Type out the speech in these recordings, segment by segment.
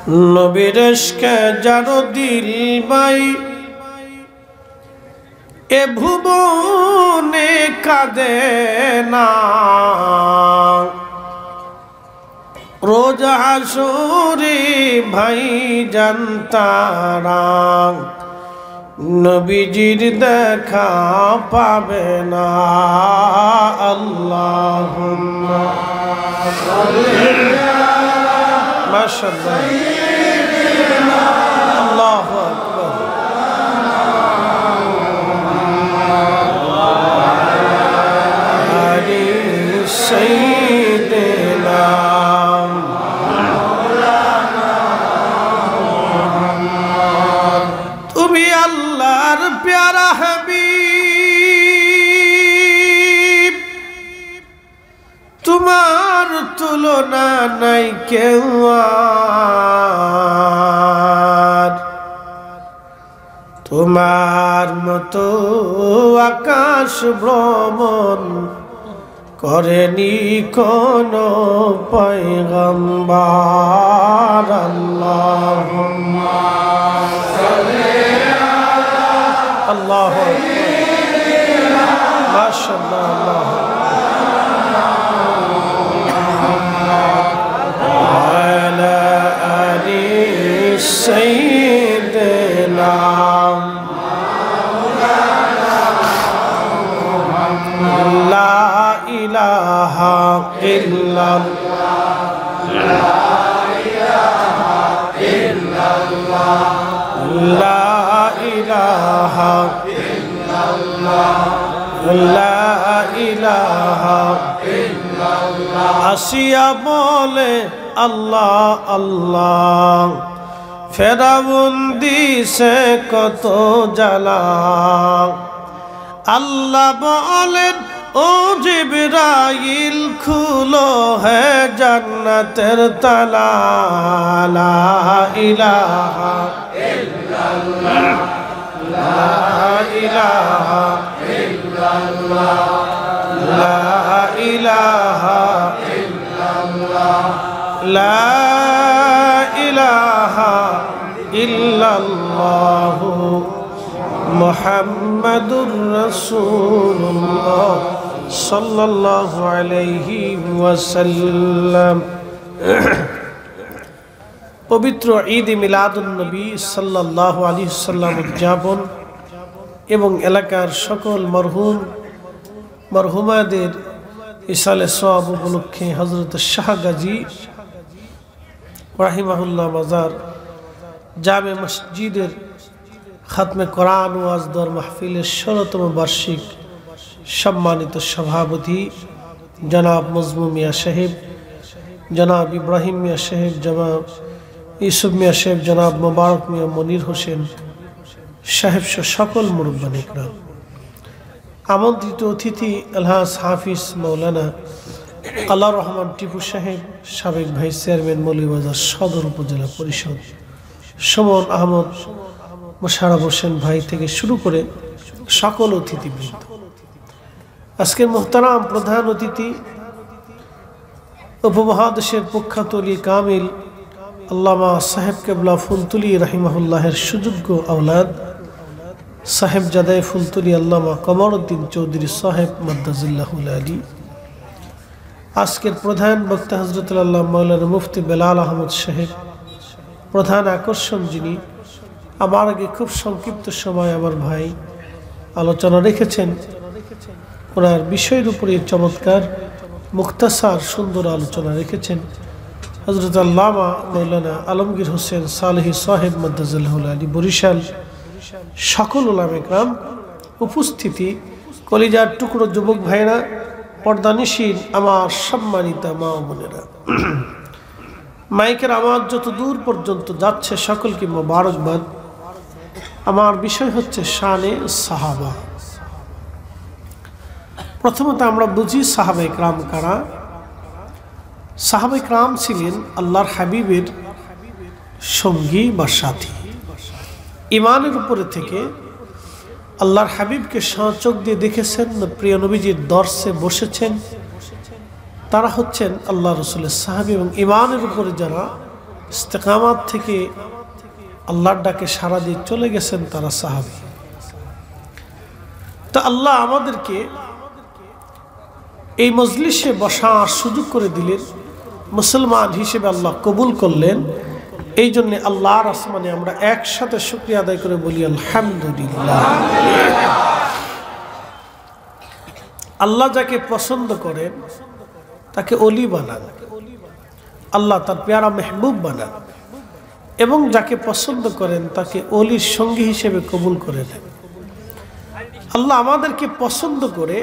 নবীর ইশকে যার দিল বাই এ ভুবনে কাঁদে না, রোজ হাসরে ভাই জানতারা নবীজির দেখা পাবে না। আল্লাহুম্মা মাশাআল্লাহ, আল্লাহু আকবার। আলি সাইয়্যিদিনা তুমি আল্লাহর প্যারা হাবিব, তোমার তুলনা নাই কেউ আর, তোমার মতো আকাশ ভ্রমণ করেনি কোনো পয়গম্বর। আল্লাহুম্মা আল্লাহু আকবার, মাশাআল্লাহ। আলা আলি সাইয়্যিদিনা লা ইলাহা ইল্লাল্লাহ, লা ইলাহা ইল্লাল্লাহ, লা ইলাহা ইল্লাল্লাহ, লা ইলাহা ইল্লাল্লাহ। আসিয়া বলে আল্লাহ আল্লাহ, ফেরাউন দিছে কত জ্বালা। আল্লাহ বলেন ও জিবরাইল খুলো হে জান্নাতের তালা। লা ইলাহা ইল্লাল্লাহ, লা ইলাহা ইল্লাল্লাহ, লা ইলাহা ইল্লাল্লাহ, লা ইলাহা ইল্লাল্লাহ মুহাম্মাদুর রাসূলুল্লাহ সাল্লাল্লাহু আলাইহি ওয়াসাল্লাম। পবিত্র ঈদ মিলাদুন নবী সাল্লাল্লাহু আলাইহি ওয়াসাল্লাম উদযাপন এবং এলাকার সকল মরহুম মরহুমাদের ইসালে সওয়াব উপলক্ষে হযরত শাহ গাজী রাহিমাহুল্লাহ মাজার জামে মসজিদের খাতমে কোরআন ওয়াজ দর মাহফিলের ১৬তম বার্ষিক সম্মানিত সভাপতি জনাব মজমু মিয়া সাহেব, জনাব ইব্রাহিম মিয়া সাহেব, জনাব ইউসুফ মিয়া সাহেব, জনাব মোবারক মিয়া মনির হোসেন সাহেব সহ সকল মুরব্বান ইকরাম, আমন্ত্রিত অতিথি আলহাজ হাফিজ মৌলানা আল্লাহ রহমান টিপু সাহেব, সাবেক ভাইস চেয়ারম্যান মৌলভীবাজার সদর উপজেলা পরিষদ, সুমন আহমদ, মোশাররফ হোসেন ভাই থেকে শুরু করে সকল অতিথিবৃন্দ। আজকের মুহতারাম প্রধান অতিথি উপমহাদেশের প্রখ্যাত ওলি কামিল আল্লামা সাহেব কেবলা ফুলতুলি রাহিমাহুল্লাহের সুযোগ্য আওলাদ সাহেবজাদায়ে ফুলতুলি আল্লামা কমরউদ্দিন চৌধুরী সাহেব মাদ্দাজিল্লাহুল আলী। আজকের প্রধান বক্তা হযরতুল আল্লাহ মাওলানা মুফতি বেলাল আহমদ সাহেব। প্রধান আকর্ষণ যিনি, আমার আগে খুব সংক্ষিপ্ত সময় আমার ভাই আলোচনা রেখেছেন, ওনার বিষয়ের উপরে চমৎকার মুখতাসার সুন্দর আলোচনা রেখেছেন হযরত আল্লামা মাওলানা আলমগীর হোসেন সালেহী সাহেব মাদ্দাজিল্লাহুল আলী বরিশাল। সকল উলামা ইকরাম, উপস্থিতি, কলিজার টুকরো যুবক ভাইরা, পর্দানিশীল আমার সম্মানিতা মা ও বোনেরা, মাইকের আওয়াজ যত দূর পর্যন্ত যাচ্ছে সকলকে মোবারকবাদ। আমার বিষয় হচ্ছে শানে সাহাবা। প্রথমত আমরা বুঝি সাহাবা ইকরাম কারা। সাহাবা ইকরাম ছিলেন আল্লাহর হাবিবের সঙ্গী বা সাথী। ইমানের উপরে থেকে আল্লাহর হাবিবকে চোখ দিয়ে দেখেছেন, প্রিয় নবীজির দর্শে বসেছেন, তারা হচ্ছেন আল্লাহ রসুলের সাহাবী। এবং ইমানের উপরে যারা ইস্তেকামাত থেকে আল্লাহর ডাকে সাড়া দিয়ে চলে গেছেন তারা সাহাবী। তো আল্লাহ আমাদেরকে এই মজলিসে বসার সুযোগ করে দিলেন, মুসলমান হিসেবে আল্লাহ কবুল করলেন। এই জন্য আল্লাহর আসমানে আমরা একসাথে শুকরিয়া আদায় করে বলি আলহামদুলিল্লাহ। আল্লাহ যাকে পছন্দ করেন তাকে অলি বানান, আল্লাহ তার পেয়ারা মেহবুব বানান, এবং যাকে পছন্দ করেন তাকে অলির সঙ্গী হিসেবে কবুল করে নেন। আল্লাহ আমাদেরকে পছন্দ করে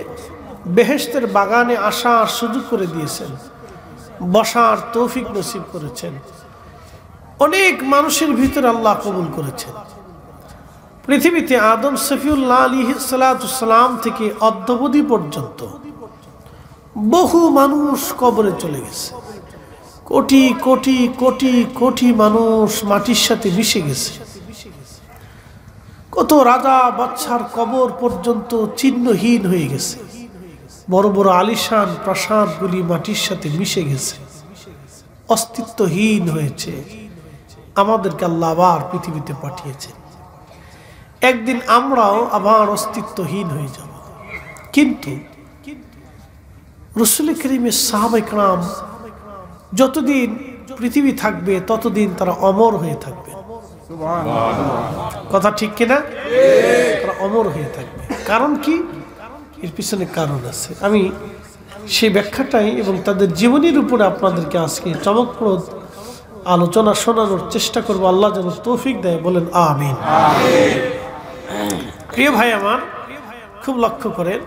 বেহেশতের বাগানে আসার সুযোগ করে দিয়েছেন, বসার তৌফিক নসিব করেছেন। অনেক মানুষের ভিতরে আল্লাহ কবুল করেছেন। পৃথিবীতে আদম সফিউল্লাহ আলাইহিস সালাম থেকে অদ্যাবধি পর্যন্ত বহু মানুষ কবরে চলে গেছে। কোটি কোটি কোটি কোটি মানুষ মাটির সাথে মিশে গেছে। কত রাজা বাদশার কবর পর্যন্ত চিহ্নহীন হয়ে গেছে। বড় বড় আলিশান প্রাসাদগুলি মাটির সাথে মিশে গেছে, অস্তিত্বহীন হয়েছে। আমাদেরকে আল্লাহ আবার পৃথিবীতে পাঠিয়েছে। একদিন আমরাও আবার অস্তিত্বহীন হয়ে যাব, কিন্তু রাসূল করিমের সাহাবায়ে কেরাম যতদিন পৃথিবী থাকবে ততদিন তারা অমর হয়ে থাকবে। কথা ঠিক কিনা? তারা অমর হয়ে থাকবে। কারণ কি? এর পিছনে কারণ আছে। আমি সেই ব্যাখ্যাটাই এবং তাদের জীবনীর উপরে আপনাদেরকে আজকে চমকপ্রদ আলোচনা শোনানোর চেষ্টা করব। আল্লাহ যেন তৌফিক দেয়, বলেন আমিন। প্রিয় ভাই আমার, খুব লক্ষ্য করেন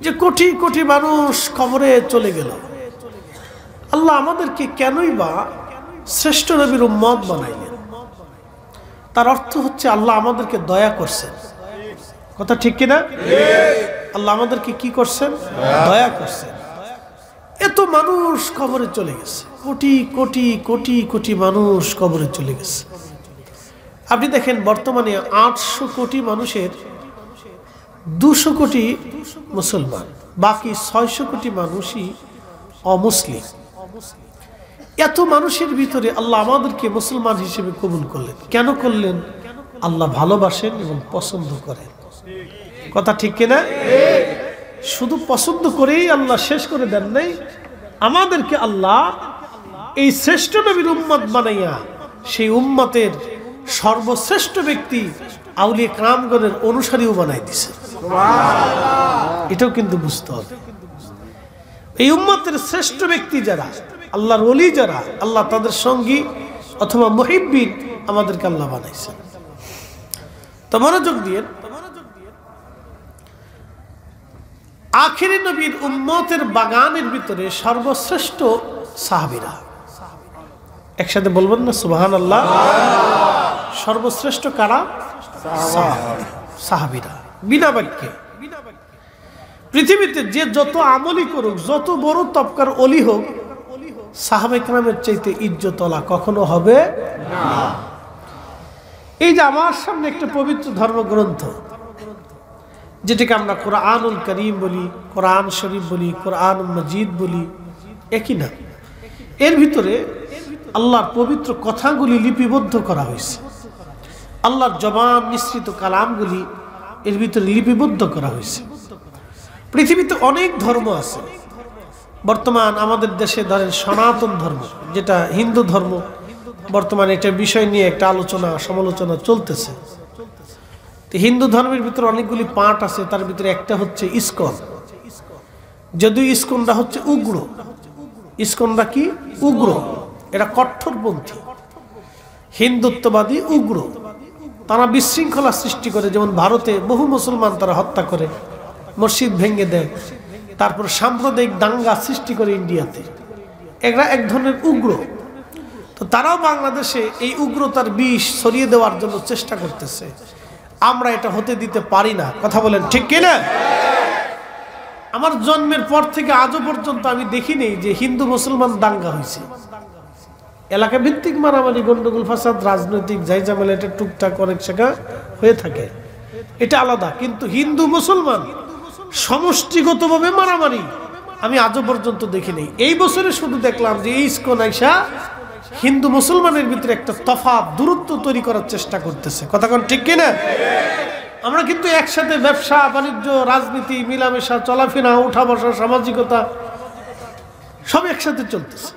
যে কোটি কোটি মানুষ কবরে চলে গেল। আল্লাহ আমাদেরকে কেনই বা শ্রেষ্ঠ নবীর উম্মত বানাইলেন? তার অর্থ হচ্ছে আল্লাহ আমাদেরকে দয়া করছেন। কথা ঠিক কিনা? আল্লাহ আমাদেরকে কি করছেন? দয়া করছেন। এত মানুষ কবরে চলে গেছে, কোটি কোটি কোটি কোটি মানুষ কবরে চলে গেছে। আপনি দেখেন বর্তমানে 800 কোটি মানুষের 200 কোটি মুসলমান, বাকি 600 কোটি মানুষই অমুসলিম। এত মানুষের ভিতরে আল্লাহ আমাদেরকে মুসলমান হিসেবে কবুল করলেন। কেন করলেন? আল্লাহ ভালোবাসেন এবং পছন্দ করেন। কথা ঠিক কিনা? শুধু পছন্দ করেই আল্লাহ শেষ করে দেন নাই, আমাদেরকে আল্লাহ এই শ্রেষ্ঠ নবীর উম্মত বানাইয়া সেই উম্মতের সর্বশ্রেষ্ঠ ব্যক্তি আউলিয়া কেরামগণের অনুসারীও বানাই দিছে। এটাও কিন্তু বুঝতে হবে। এই উম্মতের শ্রেষ্ঠ ব্যক্তি যারা, আল্লাহর ওলি যারা, আল্লাহ তাদের সঙ্গী অথবা মুহিব্বিন আমাদেরকে আল্লাহ বানাইছেন। তো মনোযোগ দিয়ে, আখিরি নবীর উম্মতের বাগানের ভিতরে সর্বশ্রেষ্ঠ সাহাবীরা। একসাথে বলবেন না সুবহানাল্লাহ? সর্বশ্রেষ্ঠ কারা? সাহাবীরা। বিনা বাক্যে পৃথিবীতে যে যত আমলি করুক, যত বড় তবকার অলি হোক, সাহাবায়ে কেরামের চাইতে ইজ্জতওয়ালা কখনো হবে না। এই যে আমার সামনে একটা পবিত্র ধর্মগ্রন্থ, যেটাকে আমরা কোরআনুল কারীম বলি, কোরআন শরীফ বলি, কোরআন মজিদ বলি, একই না। এর ভিতরে আল্লাহর পবিত্র কথাগুলি লিপিবদ্ধ করা হয়েছে। আল্লাহর জবান মিশ্রিত কালামগুলি এর ভিতরে লিপিবদ্ধ করা হয়েছে। পৃথিবীতে অনেক ধর্ম আছে। বর্তমান আমাদের দেশে ধরেন সনাতন ধর্ম, যেটা হিন্দু ধর্ম, বর্তমানে এটা বিষয় নিয়ে একটা আলোচনা সমালোচনা চলতেছে। হিন্দু ধর্মের ভিতরে অনেকগুলি পার্ট আছে, তার ভিতরে একটা হচ্ছে ইসকন। যদিও ইসকনরা হচ্ছে উগ্র। ইসকনরা কি? উগ্র। এরা কঠোরপন্থী, হিন্দুত্ববাদী, উগ্র। তারা বিশৃঙ্খলা সৃষ্টি করে। যেমন ভারতে বহু মুসলমান তারা হত্যা করে, মসজিদ ভেঙে দেয়, তারপর সাম্প্রদায়িক দাঙ্গা সৃষ্টি করে ইন্ডিয়াতে। এরা এক ধরনের উগ্র। তো তারাও বাংলাদেশে এই উগ্রতার বিষ ছড়িয়ে দেওয়ার জন্য চেষ্টা করতেছে। আমরা এটা হতে দিতে পারি না। কথা বলেন ঠিক কিনা? আমার জন্মের পর থেকে আজও পর্যন্ত আমি দেখিনি যে হিন্দু মুসলমান দাঙ্গা হয়েছে। এলাকা ভিত্তিক মারামারি, গন্ডগোল, ফাসাদ, রাজনৈতিক জায়জামেলা এটা টুকটাক অনেক জায়গা হয়ে থাকে, এটা আলাদা। কিন্তু হিন্দু মুসলমান সমষ্টিগতভাবে মারামারি আমি আজও পর্যন্ত দেখিনি। এই বছরে শুধু দেখলাম যে ইসকন আইসা হিন্দু মুসলমানের ভিতরে একটা তফাৎ দূরত্ব তৈরি করার চেষ্টা করতেছে। কথা কোন ঠিক কিনা? আমরা কিন্তু একসাথে ব্যবসা বাণিজ্য, রাজনীতি, মিলামেশা, চলাফেরা, উঠা বসা, সামাজিকতা সব একসাথে চলতেছে।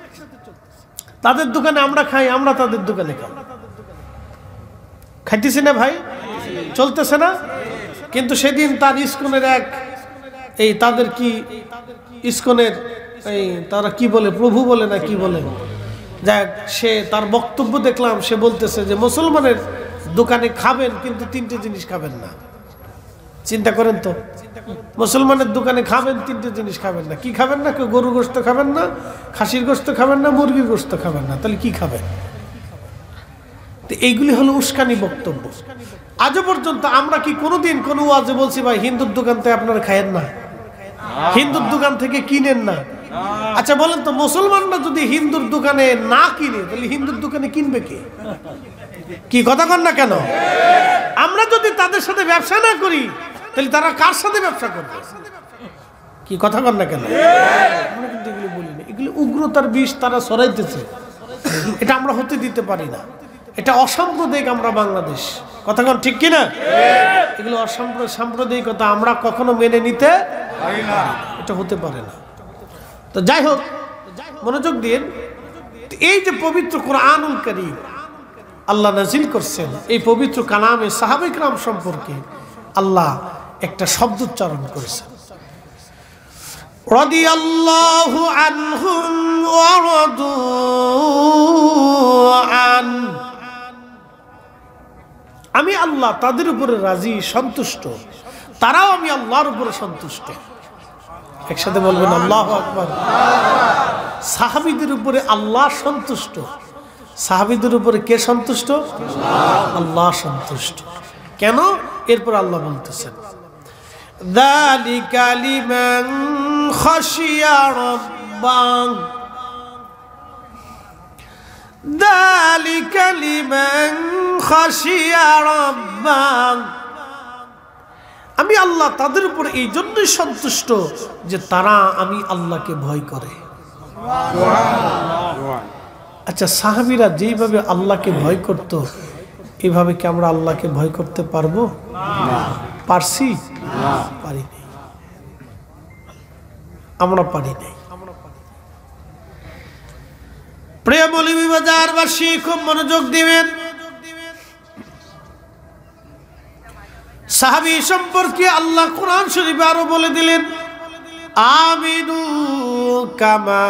তাদের দোকানে আমরা খাই, আমরা তাদের দোকানে খাই, খাইতেছি না ভাই? চলতেছে না? কিন্তু সেদিন তার ইস্কনের এই তাদের কি ইস্কনের তারা কি বলে, প্রভু বলে না কি বলে, যাক, সে তার বক্তব্য দেখলাম, সে বলতেছে যে মুসলমানের দোকানে খাবেন কিন্তু 3টে জিনিস খাবেন না। চিন্তা করেন তো, মুসলমানের দোকানে খাবেন 3টে জিনিস খাবেন না। কি খাবেন না? কেউ গরুর গোশত খাবেন না, খাসির গোশত খাবেন না, মুরগির গোশত খাবেন না। তাহলে কি খাবেন? তো এইগুলি হলো উস্কানি বক্তব্য। আজও পর্যন্ত আমরা কি কোনোদিন কোনো ওয়াজে বলছি ভাই হিন্দুর দোকান থেকে আপনারা খায়েন না, হিন্দুর দোকান থেকে কিনেন না? আচ্ছা বলেন তো, মুসলমানরা যদি হিন্দুর দোকানে না কিনে তাহলে হিন্দুর দোকানে কিনবে কে? কি কথা কন না কেন? আমরা যদি তাদের সাথে ব্যবসা না করি তাহলে তারা কার সাথে ব্যবসা করবে? কি কথা কন না কেন? আমরা কিন্তু এগুলো বলি না, এগুলো উগ্রতার বিষ তারা ছড়াইতেছে। এটা আমরা হতে দিতে পারি না। এটা অসাম্প্রদায়িক আমরা বাংলাদেশ। কথা কন ঠিক কিনা? এগুলো সাম্প্রদায়িকতা আমরা কখনো মেনে নিতে পারি না, এটা হতে পারে না। তো যাই হোক, মনোযোগ দিন। এই যে পবিত্র কোরআনুল কারীম আল্লাহ নাজিল করছেন, এই পবিত্র কালামে সাহাবায়ে কেরাম সম্পর্কে আল্লাহ একটা শব্দ উচ্চারণ করেছেন, রাদিয়াল্লাহু আনহুম ওয়া রাদু আন। আমি আল্লাহ তাদের উপরে রাজি, সন্তুষ্ট, তারাও আমি আল্লাহর উপরে সন্তুষ্ট। একসাথে বলবেন আল্লাহু আকবার। সাহাবীদের উপরে আল্লাহ সন্তুষ্ট। সাহাবীদের উপরে কে সন্তুষ্ট? আল্লাহ সন্তুষ্ট। কেন? এরপর আল্লাহ বলতেছেন, যালিকা লিমান খাশিয়া রাব্বাহ, যালিকা লিমান খাশিয়া রাব্বাহ। আমি আল্লাহ তাদের উপর এই জন্যই সন্তুষ্ট যে তারা আমি আল্লাহকে ভয় করে। আচ্ছা, সাহাবীরা যেইভাবে আল্লাহকে ভয় করত, এইভাবে কি আমরা আল্লাহকে ভয় করতে পারবো? পারছি? পারি নাই, আমরা পারি নাই। প্রিয় মৌলভী বাজারবাসী, খুব মনোযোগ দিবেন। সাহাবী সম্পর্কে আল্লাহ কোরআন শরীফে আরো বলে দিলেন, আমিনু কামা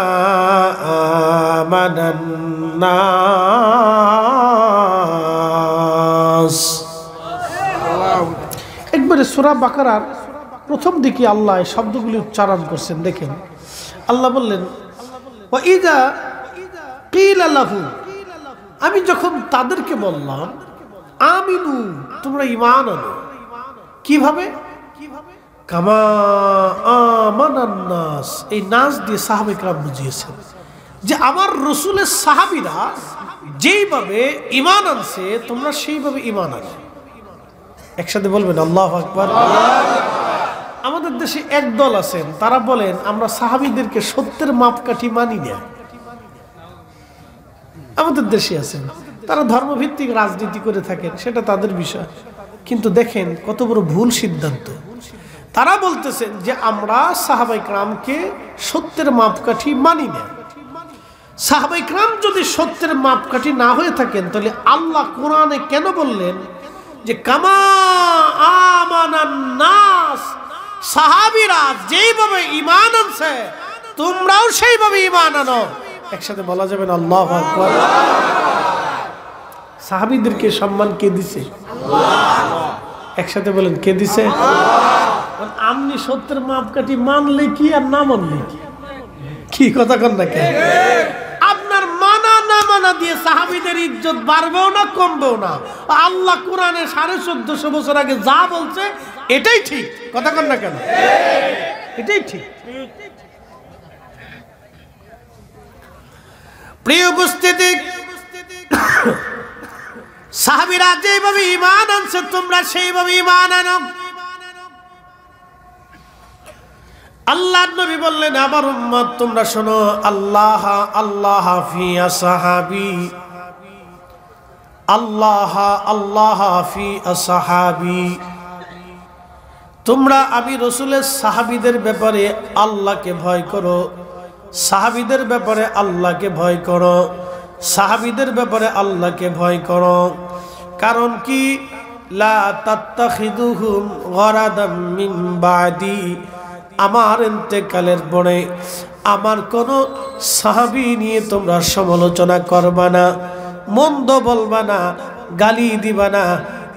আমানান নাস। একবারে সূরা বাকারার প্রথম দিকে আল্লাহ এই শব্দগুলি উচ্চারণ করছেন। দেখেন, আল্লাহ বললেন, ওয়া ইযা কিলা লাহু, আমি যখন তাদেরকে বললাম আমিনু, তোমরা ঈমান আনো। কিভাবে? কামা আমানান নাস। এই নাস দিয়ে সাহাবায়ে কেরাম বুঝিয়েছেন যে আমার রাসূলের সাহাবীরা যেইভাবে ঈমান আনছে তোমরা সেইভাবে ঈমান আনো। একসাথে বলবেন আল্লাহু আকবার। আমাদের দেশে একদল আছেন, তারা বলেন আমরা সাহাবীদেরকে সত্যের মাপকাঠি মানি না। আমাদের দেশে আছেন, তারা ধর্মভিত্তিক রাজনীতি করে থাকেন, সেটা তাদের বিষয়। কিন্তু দেখেন কত বড় ভুল সিদ্ধান্ত। তারা বলতেছেন যে আমরা সাহাবায়ে কেরামকে সত্যের মাপকাঠি মানি না। সাহাবায়ে কেরাম যদি সত্যের মাপকাঠি না হয়ে থাকেন তাহলে আল্লাহ কোরআনে কেন বললেন যে কামা আমানান নাস, সাহাবীরা যেইভাবে ঈমান আনছে তোমরাও সেইভাবে ঈমান আনো। একসাথে বলা যাবে না আল্লাহু আকবার। সাহাবীদেরকে সম্মান কে দিছে? আল্লাহ। একসাথে বলেন কে দিছে? আল্লাহ। আপনি সত্যের মাপকাঠি মানলে কি আর না মানলে কি কথা কন না কেন? আপনার মানা না মানা দিয়ে সাহাবীদের ইজ্জত বাড়বেও না কমবেও না। আল্লাহ কোরআনে 1450 বছর আগে যা বলছে এটাই ঠিক। কথা কন না কেন? এটাই ঠিক। প্রিয় উপস্থিতি, সাহাবীরা যেভাবে ঈমান আনছে তোমরা সেইভাবে ঈমান আনো। আল্লাহর নবী বললেন, আমার উম্মত তোমরা শোনো, আল্লাহ আল্লাহ ফি আসহাবি, আল্লাহ আল্লাহ ফি আসহাবি। তোমরা আমি রাসূলের সাহাবীদের ব্যাপারে আল্লাহকে ভয় করো, সাহাবীদের ব্যাপারে আল্লাহকে ভয় করো, সাহাবীদের ব্যাপারে আল্লাহকে ভয় করো। কারণ কি, লা তাত্তাখিদুহুম গরাদাম মিন বাদি, আমার ইন্তেকালের পরে আমার কোন সাহাবী নিয়ে তোমরা সমালোচনা করবা না, মন্দ বলবা না, গালি দিবা না,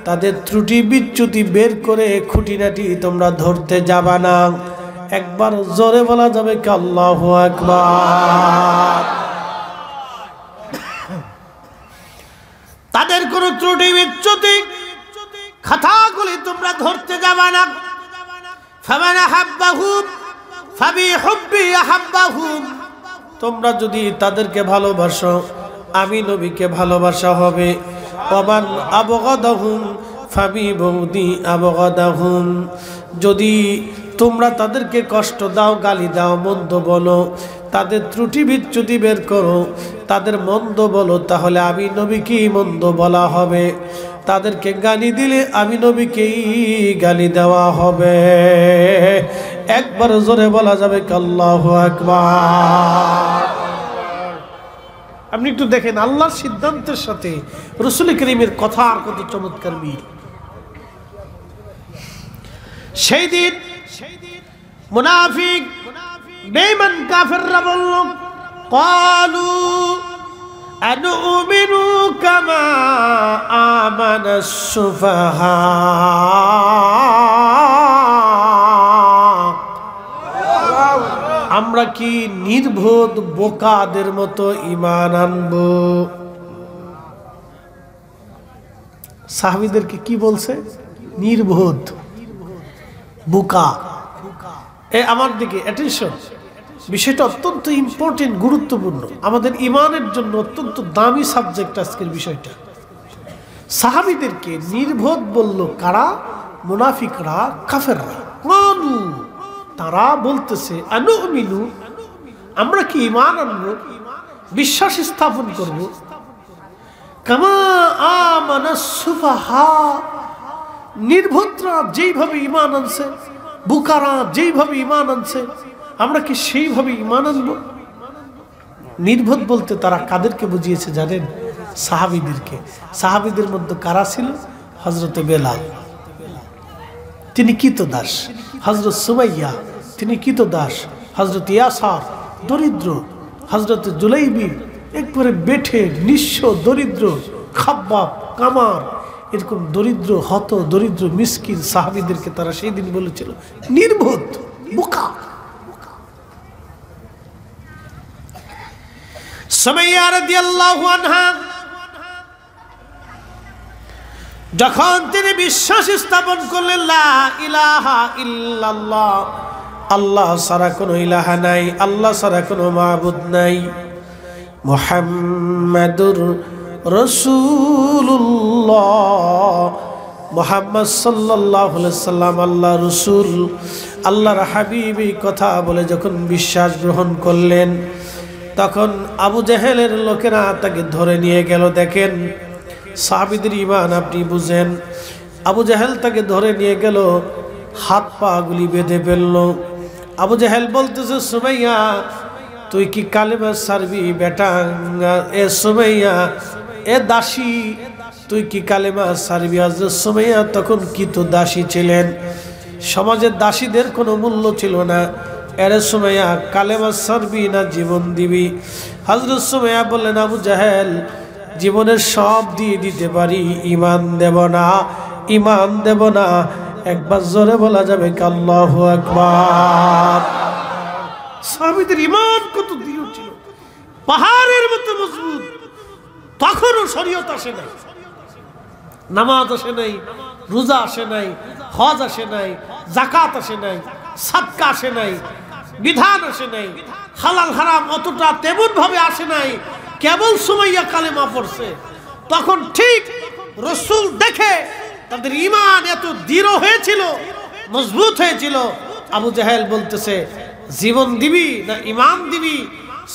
তাদের ত্রুটি বিচ্যুতি বের করে খুঁটিনাটি তোমরা ধরতে যাবা না। একবার জোরে বলা যাবে কি আল্লাহু আকবার। তাদের কোন ত্রুটি বিচ্যুতি কথাগুলি তোমরা ধরতে যাবা না। ফামান আহাব্বাহুম ফাবিহুব্বি আহাব্বাহুম, তোমরা যদি তাদেরকে ভালোবাসো আমি নবীকে ভালোবাসা হবে। ওয়ামান আবগাদাহুম ফাবিবুগদি আবগাদাহুম, যদি তোমরা তাদেরকে কষ্ট দাও, গালি দাও, মন্দ বলো, তাদের ত্রুটি বিচ্যুতি বের করো, তাদের মন্দ বলো, তাহলে আমি নবীকেই মন্দ বলা হবে। তাদেরকে গালি দিলে আমি নবীকেই গালি দেওয়া হবে। একবার জোরে বলা যাবে কি আল্লাহু আকবার। আপনি একটু দেখেন আল্লাহর সিদ্ধান্তের সাথে রাসূল করিমের কথা আর কত চমৎকার মিল। সেই দিন মুনাফিক বেঈমান কাফেররা বলল, ক্বালু আনুমিনু কামা আমানাস সুফাহা, আমরা কি নির্বোধ বোকাদের মতো ঈমান আনবো? সাহাবীদেরকে কি বলছে? নির্বোধ, বোকা। আমার দিকে অ্যাটেনশন, বিষয়টা অত্যন্ত ইম্পর্টেন্ট, গুরুত্বপূর্ণ, আমাদের ঈমানের জন্য অত্যন্ত দামি সাবজেক্ট আজকের বিষয়টা। সাহাবীদেরকে নির্বোধ বলল কারা? মুনাফিকরা, কাফেররা। ক্বালু, তারা বলতেছে, আনুমিনু, আমরা কি ঈমান আনবো, বিশ্বাস স্থাপন করব, কামা আমানাস সুফাহা, নির্বোধরা যেইভাবে ঈমান আনছে, বুকারা যেইভাবে ঈমান আনছে, আমরা কি সেইভাবে ঈমান আনবো? নির্বোধ বলতে তারা কাদেরকে বুঝিয়েছে জানেন? সাহাবীদেরকে। সাহাবীদের মধ্যে কারা ছিল? হযরতে বেলাল, তিনি কৃতদাস। হযরত সুমাইয়া, তিনি কৃতদাস। হযরত ইয়াসার, দরিদ্র। হযরত জুলাইবি, একবারে বেঠে নিঃস্ব দরিদ্র। খাব্বাব, কামার, এরকম দরিদ্র, হত দরিদ্র মিসকিন সাহাবীদেরকে তারা সেই দিন বলেছিল নির্বোধ, বোকা। সুমাইয়া রাদিয়াল্লাহু আনহা যখন তিনি বিশ্বাস স্থাপন করলেন, লা ইলাহা ইল্লাল্লাহ, আল্লাহ ছাড়া কোনো ইলাহা নাই, আল্লাহ ছাড়া কোনো মাবুদ নাই, মুহাম্মাদুর রাসূলুল্লাহ, মুহাম্মদ সাল্লাল্লাহু আলাইহি সাল্লাম আল্লাহ রাসূল, আল্লাহর হাবিব, এই কথা বলে যখন বিশ্বাস গ্রহণ করলেন, তখন আবু জেহেলের লোকেরা তাকে ধরে নিয়ে গেল। দেখেন সাহাবীদের ঈমান আপনি বুঝেন। আবু জেহেল তাকে ধরে নিয়ে গেল, হাত পা গুলি বেঁধে ফেলল। আবু জেহেল বলতেছে, সুমাইয়া তুই কি কালেমা ছাড়বি বেটা? এ সুমাইয়া, এ দাসী, তুই কি কালেমা ছাড়বি? হযরত সুমাইয়া তখন কৃত দাসী ছিলেন, সমাজের দাসীদের কোনো মূল্য ছিল না। এরে সুমাইয়া, কালেমা ছাড়বি না জীবন দিবি? হযরত সুমাইয়া বললেন, আবু জেহেল, জীবনের সব দিয়ে দিতে পারি, ঈমান দেব না, ঈমান দেব না। একবার জোরে বলা যাবে কি আল্লাহু আকবার। সাহাবীদের ঈমান কত দৃঢ় ছিল, পাহাড়ের মতো মজবুত। তখনও শরীয়ত আসে নাই, নামাজ আসে নাই, রোজা আসে নাই, হজ আসে নাই, যাকাত আসে নাই, সাদকা আসে নাই, বিধান আসে নাই, হালাল হারাম অতটা তেমন ভাবে আসে নাই। কেবল সুমাইয়া কালেমা পড়ছে, তখন ঠিক রাসূল দেখে তাদের ঈমান এত দৃঢ় হয়েছিল, মজবুত হয়েছিল। আবু জেহেল বলতেছে, জীবন দিবি না ঈমান দিবি?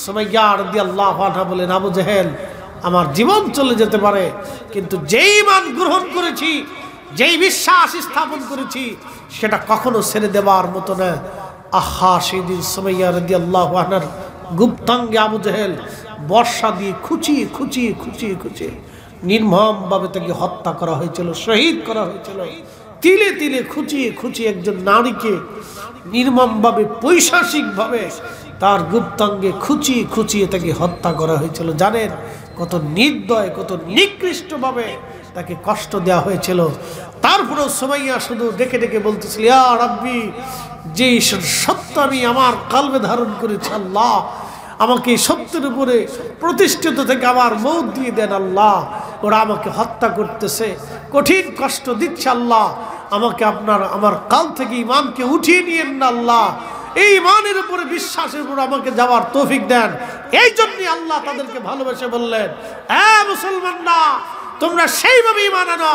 সুমাইয়া রাদিয়াল্লাহু আনহা বলেন, আবু জেহেল, আমার জীবন চলে যেতে পারে, কিন্তু যেই ঈমান গ্রহণ করেছি, যেই বিশ্বাস স্থাপন করেছি, সেটা কখনো ছেড়ে দেওয়ার মতো না। আহা, সেদিন সুমাইয়া রাদিয়াল্লাহু আনহার গুপ্তাঙ্গে আবু জেহেল বর্ষা দিয়ে খুঁচিয়ে খুঁচিয়ে খুঁচিয়ে খুঁচিয়ে নির্মমভাবে তাকে হত্যা করা হয়েছিল, শহীদ করা হয়েছিল। তিলে তিলে খুঁচিয়ে খুঁচিয়ে একজন নারীকে নির্মমভাবে পৈশাচিকভাবে তার গুপ্তাঙ্গে খুঁচিয়ে খুঁচিয়ে তাকে হত্যা করা হয়েছিল। জানেন কত নির্দয়, কত নিকৃষ্টভাবে তাকে কষ্ট দেওয়া হয়েছিল। তারপরেও সুমাইয়া শুধু ডেকে ডেকে বলতেছিল, ইয়া রাব্বি, যে সত্য আমি আমার কলবে ধারণ করেছি, আল্লাহ আমাকে সত্যের উপরে প্রতিষ্ঠিত থেকে আমার মৌত দিয়ে দেন আল্লাহ। ওরা আমাকে হত্যা করতেছে, কঠিন কষ্ট দিচ্ছে আল্লাহ, আমাকে আমার কাল থেকে ঈমানকে উঠিয়ে নিয়েন না আল্লাহ। এই ঈমানের উপরে, বিশ্বাসের উপরে আমাকে যাওয়ার তৌফিক দেন। এই জন্যই আল্লাহ তাদেরকে ভালোবেসে বললেন, মুসলমানরা, তোমরা সেইভাবে ঈমান আনো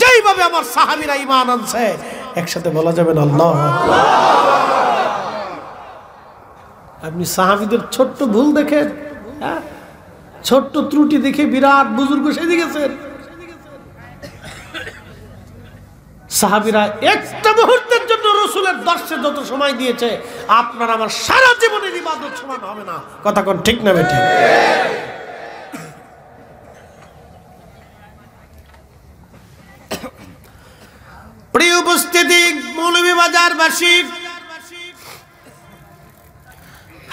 যেইভাবে আমার সাহাবীরা ঈমান আনছে। একসাথে বলা যাবে না আল্লাহ? আপনি সাহাবীদের ছোট্ট ভুল দেখেন, ছোট্ট ত্রুটি দেখে বিরাট বুজুর্গ সেজে গেছেন। সাহাবীরা একটা মুহূর্তের জন্য রাসূলের দর্শে যত সময় দিয়েছে, আপনার আমার সারা জীবনের ইবাদত সমান হবে না। কথা কোন ঠিক না বেঠিক? প্রিয় উপস্থিতি, মৌলভীবাজারবাসী,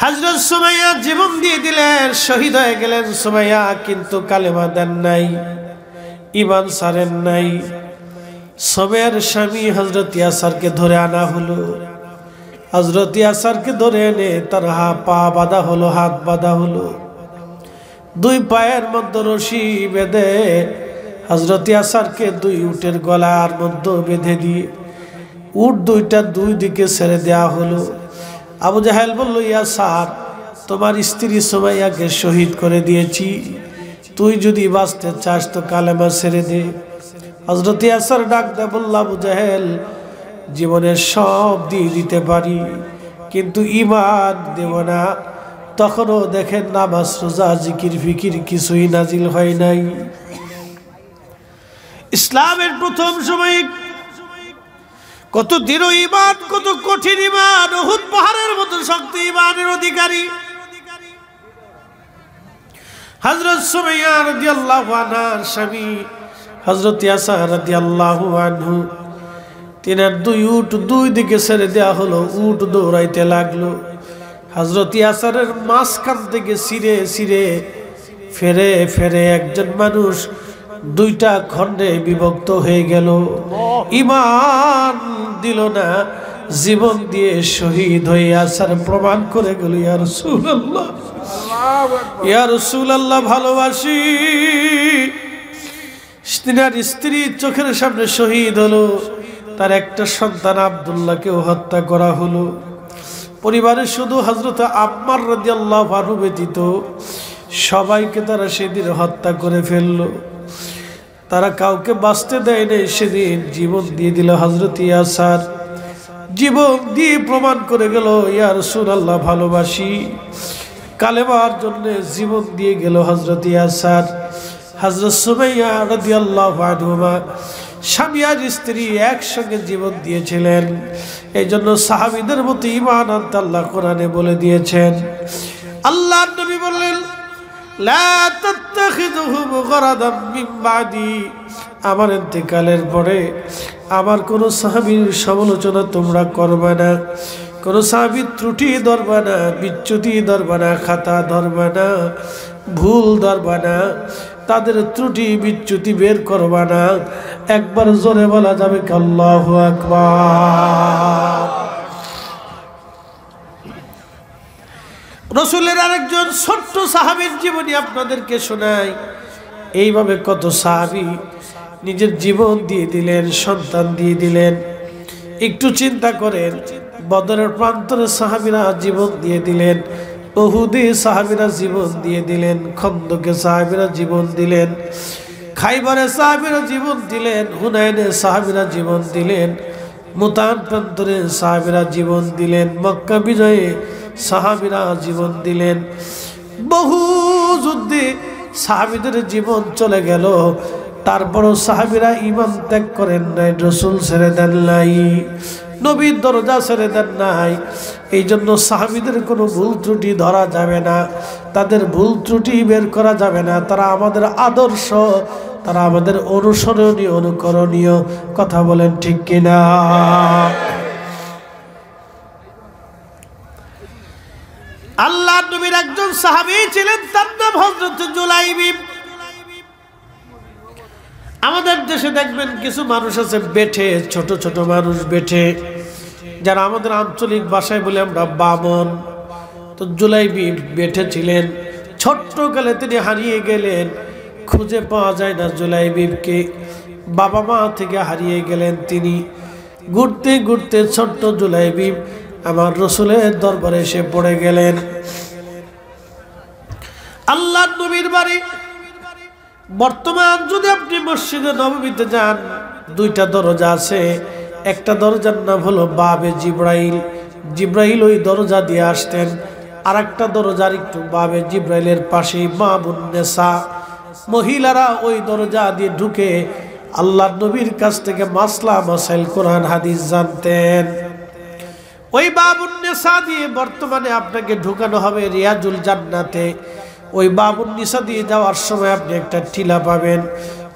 হযরত সুমাইয়া জীবন দিয়ে দিলেন, শহীদ হয়ে গেলেন সুমাইয়া, কিন্তু কালেমা দেন নাই, ঈমান ছাড়েন নাই। সুমাইয়ার স্বামী হযরত ইয়াসারকে ধরে আনা হলো। হযরত ইয়াসারকে ধরে এনে তার পা বাঁধা হলো, হাত বাঁধা হলো, দুই পায়ের মধ্যে রশি বেঁধে হযরত ইয়াসারকে দুই উটের গলার মধ্যে বেঁধে দিয়ে উট দুইটা দুই দিকে ছেড়ে দেওয়া হলো। আবু জাহেল বলল, ইয়াসার, তোমার স্ত্রী সুমাইয়াকে শহীদ করে দিয়েছি, তুই যদি বাঁচতে চাস তো কালেমা ছেড়ে দে। হযরত ইয়াসার ডাক দেয়া বলল, আবু জাহেল, জীবনের সব দিয়ে দিতে পারি, কিন্তু ঈমান দেব না। তখনও দেখেন নামাজ, রোজা, জিকির ফিকির কিছুই নাজিল হয় নাই। ইসলামের প্রথম সময় কত দৃঢ় ঈমান, কত কঠিন ঈমান, উহুদ পাহাড়ের মতো শক্ত ঈমানের অধিকারী হযরত সুমাইয়া রাদিয়াল্লাহু আনহার স্বামী হযরত ইয়াসার রাদিয়াল্লাহু আনহু, তিনার দুই উট দুই দিকে ছেড়ে দেওয়া হলো। উট দৌড়াইতে লাগলো। হযরত ইয়াসারের মাঝখান থেকে ছিঁড়ে ছিঁড়ে ফেরে ফেরে একজন মানুষ দুইটা খণ্ডে বিভক্ত হয়ে গেল। ঈমান দিল না, জীবন দিয়ে শহীদ হয়ে আসার প্রমাণ করে গেল। ইয়া রাসূলুল্লাহ, ইয়া রাসূলুল্লাহ, ভালোবাসি। তিনার স্ত্রী চোখের সামনে শহীদ হলো, তার একটা সন্তান আব্দুল্লাহকেও হত্যা করা হলো। পরিবারের শুধু হযরত আম্মার রাদিয়াল্লাহু আনহু ব্যতীত সবাইকে তারা সেদিন হত্যা করে ফেললো। তারা কাউকে বাঁচতে দেয় নাই। সেদিন জীবন দিয়ে দিল হযরত ইয়াসার, জীবন দিয়ে প্রমাণ করে গেল, ইয়া রাসূলুল্লাহ, ভালোবাসি। কালেমার জন্য জীবন দিয়ে গেল হযরত ইয়াসার। হযরত সুমাইয়া রাদিয়াল্লাহু আনহা স্বামী আর স্ত্রী একসঙ্গে জীবন দিয়েছিলেন। এই জন্য সাহাবীদের মতো ঈমান আনতে আল্লাহ কোরআনে বলে দিয়েছেন। আল্লাহর নবী বললেন, লা তাত্তাখিযুহুম গরাদাম মিন বাদি, আমার ইন্তেকালের পরে আমার কোনো সাহাবীর সমালোচনা তোমরা করবে না, কোনো সাহাবীর ত্রুটি ধরবে না, বিচ্যুতি ধরবে না, খাতা ধরবে না, ভুল ধরবে না, তাদের ত্রুটি বিচ্যুতি বের করবে না। একবার জোরে বলা যাবে কি আল্লাহু আকবার। রাসূলের আরেকজন ছোট্ট সাহাবীর জীবনী আপনাদেরকে শোনাই। এইভাবে কত সাহাবী নিজের জীবন দিয়ে দিলেন, সন্তান দিয়ে দিলেন। একটু চিন্তা করেন, বদরের প্রান্তরে সাহাবীরা জীবন দিয়ে দিলেন, উহুদে সাহাবীরা জীবন দিয়ে দিলেন, খন্দকে সাহাবীরা জীবন দিলেন, খাইবারে সাহাবীরা জীবন দিলেন, হুনাইনে সাহাবীরা জীবন দিলেন। মুতার প্রান্তরে সাহাবীরা জীবন দিলেন, মক্কা বিজয়ে সাহাবীরা জীবন দিলেন, বহু যুদ্ধে সাহাবীদের জীবন চলে গেল, তারপরও সাহাবীরা ঈমান ত্যাগ করেন নাই, রাসূল ছেড়ে দেন নাই, নবীর দরজা ছেড়ে দেন নাই। এই জন্য সাহাবীদের কোনো ভুল ত্রুটি ধরা যাবে না, তাদের ভুল ত্রুটি বের করা যাবে না। তারা আমাদের আদর্শ, তারা আমাদের অনুসরণীয়, অনুকরণীয়। কথা বলেন ঠিক কিনা? আল্লাহ নবীর একজন সাহাবী ছিলেন, তার নাম হযরত জুলাইবী। আমাদের দেশে দেখবেন কিছু মানুষ আছে বেঠে, ছোট ছোট মানুষ বেঠে, যারা আমাদের আঞ্চলিক ভাষায় বলে আমরা বামন। তো জুলাইবী বেঠে ছিলেন, ছোট্টকালে তিনি হারিয়ে গেলেন, খুঁজে পাওয়া যায় না জুলাইবীকে, বাবা মা থেকে হারিয়ে গেলেন তিনি। ঘুরতে ঘুরতে ছোট্ট জুলাইবী আমার রাসূলের দরবারে এসে পড়ে গেলেন। আল্লাহর নবীর বাড়ি বর্তমান যদি আপনি মসজিদে নববীতে যান, দুইটা দরজা আছে, একটা দরজার নাম হলো বাবে জিব্রাইল, জিব্রাইল ওই দরজা দিয়ে আসতেন। আর একটা দরজার একটু বাবে জিব্রাইলের পাশেই বাবুন নেসা, মহিলারা ওই দরজা দিয়ে ঢুকে আল্লাহর নবীর কাছ থেকে মাসলা মাসাইল কোরআন হাদিস জানতেন। ওই বাবুন নেসা দিয়ে বর্তমানে আপনাকে ঢুকানো হবে রিয়াজুল জান্নাতে। ওই বাবুন নিসা দিয়ে যাওয়ার সময় আপনি একটা টিলা পাবেন,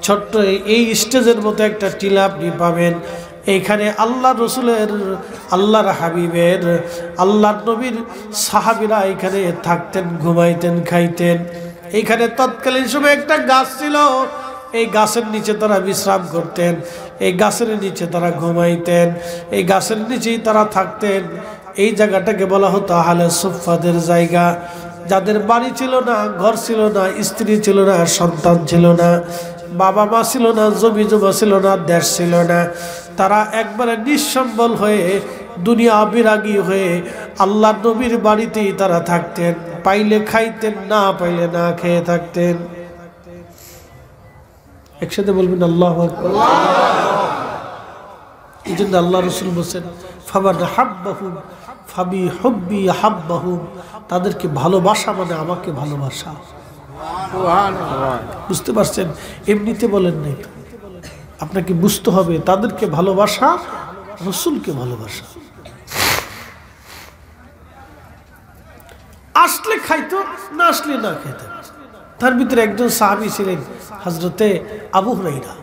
ছোট্ট এই স্টেজের মতো একটা টিলা আপনি পাবেন। এইখানে আল্লাহ রসুলের, আল্লাহর হাবিবের, আল্লাহর নবীর সাহাবীরা এখানে থাকতেন, ঘুমাইতেন, খাইতেন। এইখানে তৎকালীন সময় একটা গাছ ছিল, এই গাছের নিচে তারা বিশ্রাম করতেন, এই গাছের নিচে তারা ঘুমাইতেন, এই গাছের নিচেই তারা থাকতেন। এই জায়গাটাকে বলা হতো আহলে সুফফাদের জায়গা। যাদের বাড়ি ছিল না, ঘর ছিল না, স্ত্রী ছিল না, সন্তান ছিল না, বাবা মা ছিল না, জমি জমা ছিল না, দেশ ছিল না, তারা একবারে নিঃসম্বল হয়ে, দুনিয়া বিরাগী হয়ে আল্লাহ নবীর বাড়িতেই তারা থাকতেন। পাইলে খাইতেন, না পাইলে না খেয়ে থাকতেন। একসাথে বলবেন আল্লাহু আকবার। এই জন্য আল্লাহ রাসূল বলেন, ফামান হাব্বাহুম ফাবি হুব্বি হাব্বাহুম, তাদেরকে ভালোবাসা মানে আমাকে ভালোবাসা। বুঝতে পারছেন? এমনিতে বলেন নাই, আপনাকে বুঝতে হবে তাদেরকে ভালোবাসা, রাসূলকে ভালোবাসা। আসলে খাইতো, না আসলে না খাইতো। তার ভিতরে একজন সাহাবী ছিলেন হযরতে আবু হুরায়রা।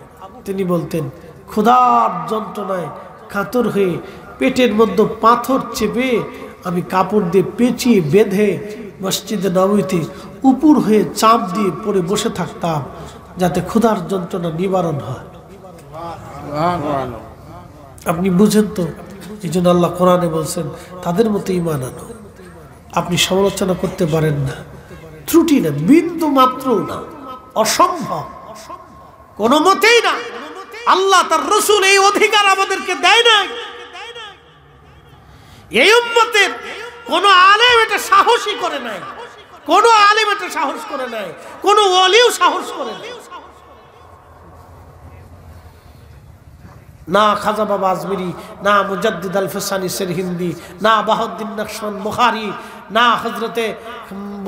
তিনি বলতেন, ক্ষুধার যন্ত্রণায় কাতর হয়ে পেটের মধ্যে পাথর চেপে আমি কাপড় দিয়ে পেঁচিয়ে বেঁধে মসজিদে নববীতে উপর হয়ে চাপ দিয়ে পড়ে বসে থাকতাম, যাতে ক্ষুধার যন্ত্রণা নিবারণ হয়। আপনি বুঝেন তো? এই জন্য আল্লাহ কোরআনে বলছেন, তাদের মতো ঈমান আনো। আপনি সমালোচনা করতে পারেন না, ত্রুটি না, বিন্দু মাত্র না, অসম্ভব, কোনো মতেই না। আল্লাহ তার রাসূল এই অধিকার আমাদেরকে দেয় না। এই উম্মতের কোন আলেম এটা সাহসই করে নাই, কোন আলেম এটা সাহস করে নাই, কোন ওলিও সাহস করে নাই। না খাজা বাবা আজমিরি, না মুজাদ্দিদ আল ফিসানি সিরহিন্দি, না বাহাউদ্দিন নকশবন্দ বুখারী, না হযরতে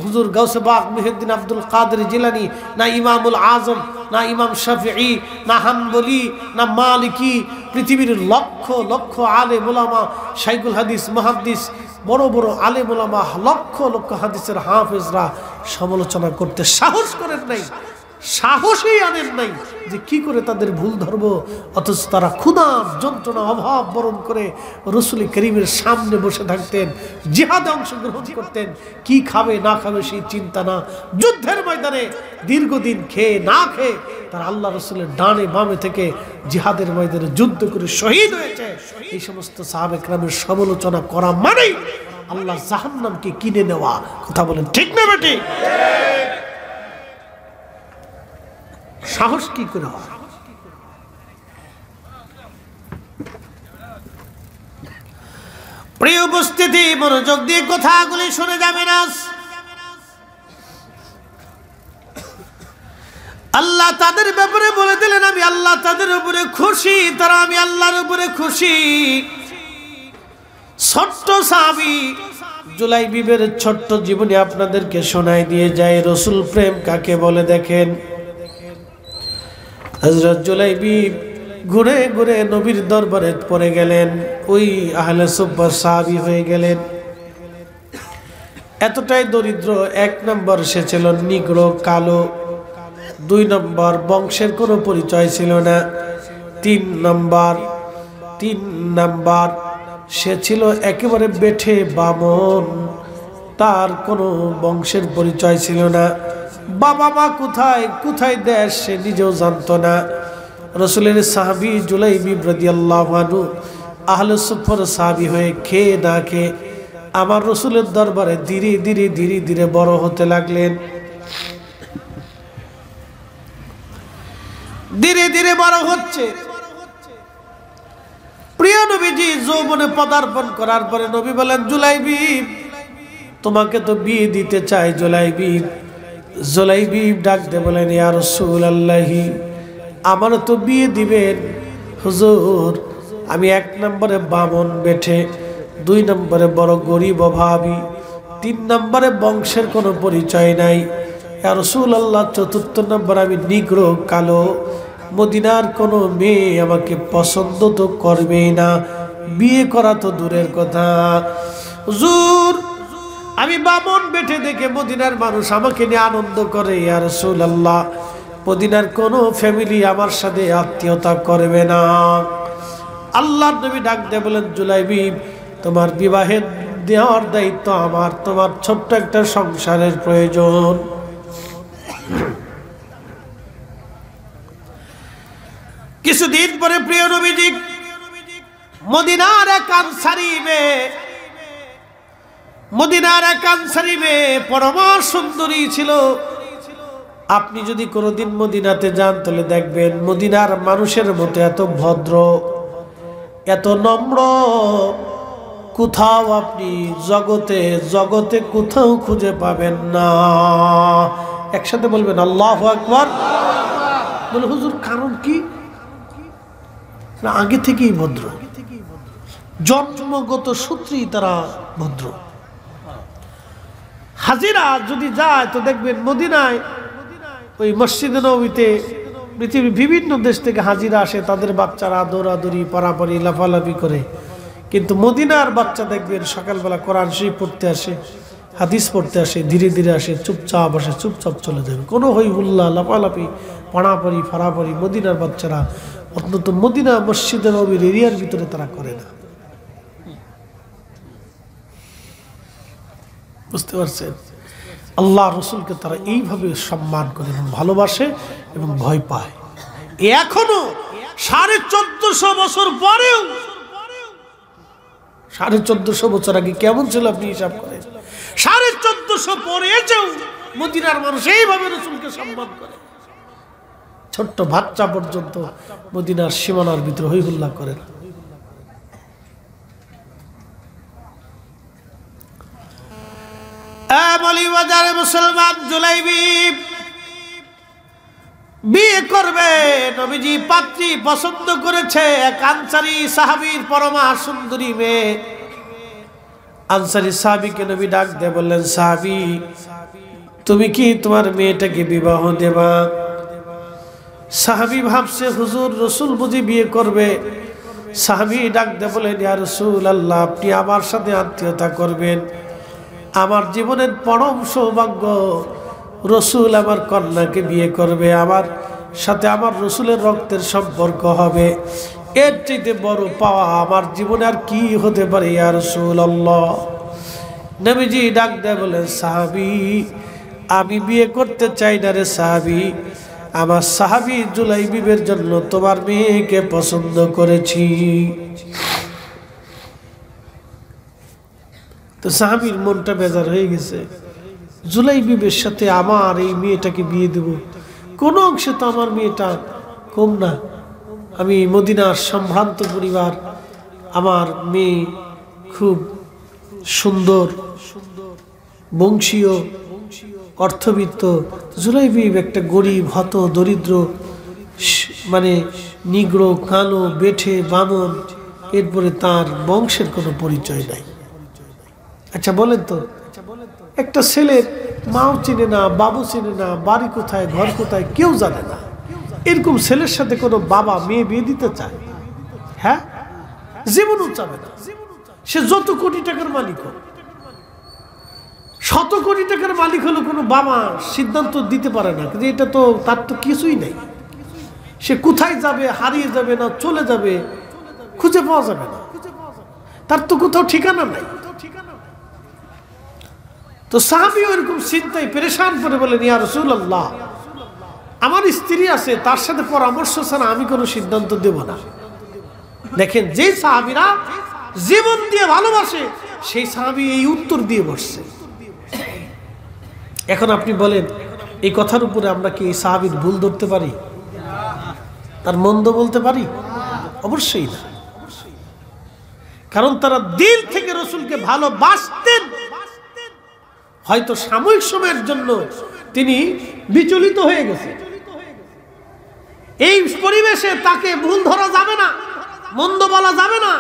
হুজুর গাউসে বাগ মুহিউদ্দিন আব্দুল কাদের জিলানী, না ইমামুল আজম, না ইমাম শাফিঈ, না হানবলি, না মালিকি। পৃথিবীর লক্ষ লক্ষ আলেম উলামা, শাইখুল হাদিস, মুহাদ্দিস, বড় বড় আলেম উলামা, লক্ষ লক্ষ হাদিসের হাফেজরা সমালোচনা করতে সাহস করেন নাই, সাহসই আনেন নাই যে কি করে তাদের ভুল ধরব। অথচ তারা ক্ষুধার যন্ত্রণা অভাব বরণ করে রাসূল করিমের সামনে বসে থাকতেন, জিহাদে অংশগ্রহণ করতেন। কি খাবে না খাবে সেই চিন্তা না, যুদ্ধের ময়দানে দীর্ঘদিন খেয়ে না খেয়ে তারা আল্লাহ রাসূলের ডানে বামে থেকে জিহাদের ময়দানে যুদ্ধ করে শহীদ হয়েছে। এই সমস্ত সাহাবে কেরামের সমালোচনা করা মানেই আল্লাহ জাহান্নামকে কিনে নেওয়া। কথা বলেন ঠিক না বেটি? সাহস কি করে হয়? প্রিয় উপস্থিতি, মনোযোগ দিয়ে কথাগুলি শুনে যাবেন। আল্লাহ আল্লাহ তাদের ব্যাপারে বলে দিলেন আমি আল্লাহ তাদের উপরে খুশি, তারা আমি আল্লাহর উপরে খুশি। ছোট্ট সাহাবী জুলাইবিবের ছোট্ট জীবনী আপনাদেরকে শোনাই দিয়ে যায় রাসূল প্রেম কাকে বলে দেখেন। হযরত জুলাইবিব ঘুরে ঘুরে নবীর দরবারে পড়ে গেলেন, ওই আহলে সুফফার সাহাবী হয়ে গেলেন। এতটাই দরিদ্র, ১ নম্বর সে ছিল নিগ্র কালো, ২ নম্বর বংশের কোনো পরিচয় ছিল না, ৩ নম্বর সে ছিল একেবারে বেঠে বামন, তার কোনো বংশের পরিচয় ছিল না, বাবা মা কোথায় কোথায় দেশ সে নিজেও জানতো না। রাসূলের সাহাবী জুলাইবিব রাদিয়াল্লাহু আনহু আহলে সুফফার সাহাবী হয়ে খেয়ে না খেয়ে আমার রাসূলের দরবারে ধীরে ধীরে ধীরে ধীরে বড় হতে লাগলেন, ধীরে ধীরে বড় হচ্ছে। প্রিয় নবীজি যৌবনে পদার্পণ করার পরে নবী বলেন, জুলাইবিব তোমাকে তো বিয়ে দিতে চাই। জুলাইবিব ডাক দিয়ে বলেন, ইয়া রাসূলুল্লাহি আমার তো বিয়ে দিবেন হুজুর, আমি ১ নম্বরে বামন বেঠে, ২ নম্বরে বড় গরিব অভাবী, ৩ নম্বরে বংশের কোনো পরিচয় নাই, ইয়া রাসূলুল্লাহ ৪র্থ নম্বর আমি নিগ্র কালো, মদিনার কোনো মেয়ে আমাকে পছন্দ তো করবেই না, বিয়ে করা তো দূরের কথা। হুজুর আমি বামন বেঠে দেখে মদিনার মানুষ আমাকে নিয়ে আনন্দ করে, ইয়া রাসূলুল্লাহ মদিনার কোনো ফ্যামিলি আমার সাথে আত্মীয়তা করবে না। আল্লাহর নবী ডাক দিয়ে বলেন, জুলাইবিব তোমার বিবাহের দেওয়ার দায়িত্ব আমার, তোমার ছোট্ট একটা সংসারের প্রয়োজন। কিছুদিন পরে প্রিয় নবীজি মদিনার এক আনসারী মেয়ে পরমা সুন্দরী ছিল। আপনি যদি কোনোদিন মদিনাতে যান তাহলে দেখবেন মদিনার মানুষের মতো এত ভদ্র, এত নম্র কোথাও আপনি জগতে কোথাও খুঁজে পাবেন না। একসাথে বলবেন আল্লাহু আকবার। বলে হুজুর কারণ কি? আগে থেকেই ভদ্র, জন্মগত সূত্রেই তারা ভদ্র। হাজিরা যদি যায় তো দেখবেন মদিনায় ওই মসজিদে নববীতে পৃথিবীর বিভিন্ন দেশ থেকে হাজিরা আসে, তাদের বাচ্চারা দৌড়াদৌড়ি পারাপারি লাফালাফি করে, কিন্তু মদিনার বাচ্চা দেখবেন সকালবেলা কোরআন শরীফ পড়তে আসে, হাদিস পড়তে আসে, ধীরে ধীরে আসে, চুপচাপ আসে, চুপচাপ চলে যাবে, কোনো হই হুল্লা লাফালাফি পাড়াপাড়ি ফাড়াপাড়ি মদিনার বাচ্চারা অন্তত মদিনা মসজিদে নববীর এরিয়ার ভিতরে তারা করে না। বুঝতে পারছেন? আল্লাহ রসুলকে তারা এইভাবে সম্মান করে এবং ভালোবাসে এবং ভয় পায়। এখনো 1450 বছর পরেও, 1450 বছর আগে কেমন ছিল আপনি হিসাব করেন, 1450 পরে এসেও মদিনার মানুষ এইভাবে রসুলকে সম্মান করে। ছোট্ট বাচ্চা পর্যন্ত মদিনার সীমানার ভিতরে হই হুল্লা করে না। মৌলভীবাজারে মুসলমান জুলাইবিব বিয়ে করবে, নবীজি পাত্রী পছন্দ করেছে এক আনসারী সাহাবীর পরমা সুন্দরী মেয়ে। আনসারী সাহাবীকে নবী ডাক দিয়ে বললেন, সাহাবী তুমি কি তোমার মেয়েটাকে বিবাহ দেবা? সাহাবী ভাবছে হুজুর রসুল বুঝি বিয়ে করবে। সাহাবী ডাক দিয়ে বলেন, ইয়া রাসূলুল্লাহ আপনি আমার সাথে আত্মীয়তা করবেন, আমার জীবনের পরম সৌভাগ্য, রসুল আমার কন্যাকে বিয়ে করবে, আমার সাথে আমার রসুলের রক্তের সম্পর্ক হবে, এর চাইতে বড় পাওয়া আমার জীবনে আর কি হতে পারে ইয়া রাসূলুল্লাহ। নবীজি ডাক দেয় বলেন, সাহাবী আমি বিয়ে করতে চাই না রে সাহাবী, আমার সাহাবী জুলাইবিবের জন্য তোমার মেয়েকে পছন্দ করেছি। তো সাহাবীর মনটা বেজার হয়ে গেছে, জুলাইবিবের সাথে আমার এই মেয়েটাকে বিয়ে দেব, কোনো অংশে তো আমার মেয়েটা কম না, আমি মদিনার সম্ভ্রান্ত পরিবার, আমার মেয়ে খুব সুন্দর, বংশীয়, অর্থবিত্ত, জুলাইবিব একটা গরিব হত দরিদ্র, মানে নিগ্র, কালো, বেঠে, বামন, এরপরে তার বংশের কোনো পরিচয় নাই। আচ্ছা বলেন তো, একটা ছেলের মাও চিনে না, বাবু চিনে না, বাড়ি কোথায়, ঘর কোথায় কেউ জানে না, এরকম ছেলের সাথে কোনো বাবা মেয়ে বিয়ে দিতে চায়? হ্যাঁ, জীবনও চাবে না। সে যত কোটি টাকার মালিক হোক, শত কোটি টাকার মালিক হলো, কোনো বাবা সিদ্ধান্ত দিতে পারে না, কিন্তু এটা তো তার তো কিছুই নেই। সে কোথায় যাবে, হারিয়ে যাবে না চলে যাবে, খুঁজে পাওয়া যাবে না, তার তো কোথাও ঠিকানা নাই। তো সাহাবী এরকম চিন্তায় পেরেশান করে বলেন, ইয়া রাসূলুল্লাহ, আমার স্ত্রী আছে, তার সাথে পরামর্শ ছাড়া আমি কোনো সিদ্ধান্ত দেব না। দেখেন, যে সাহাবীরা জীবন দিয়ে ভালোবাসে সেই সাহাবী এই উত্তর দিয়ে বসছে। এখন আপনি বলেন, এই কথার উপরে আমরা কি এই সাহাবীর ভুল ধরতে পারি, তার মন্দ বলতে পারি? অবশ্যই না, কারণ তারা দিল থেকে রাসূলকে ভালোবাসতেন। হয়তো সাময়িক সময়ের জন্য তিনি বিচলিত হয়ে গেছে, এই পরিবেশে তাকে ভুল ধরা যাবে না, মন্দ বলা যাবে না।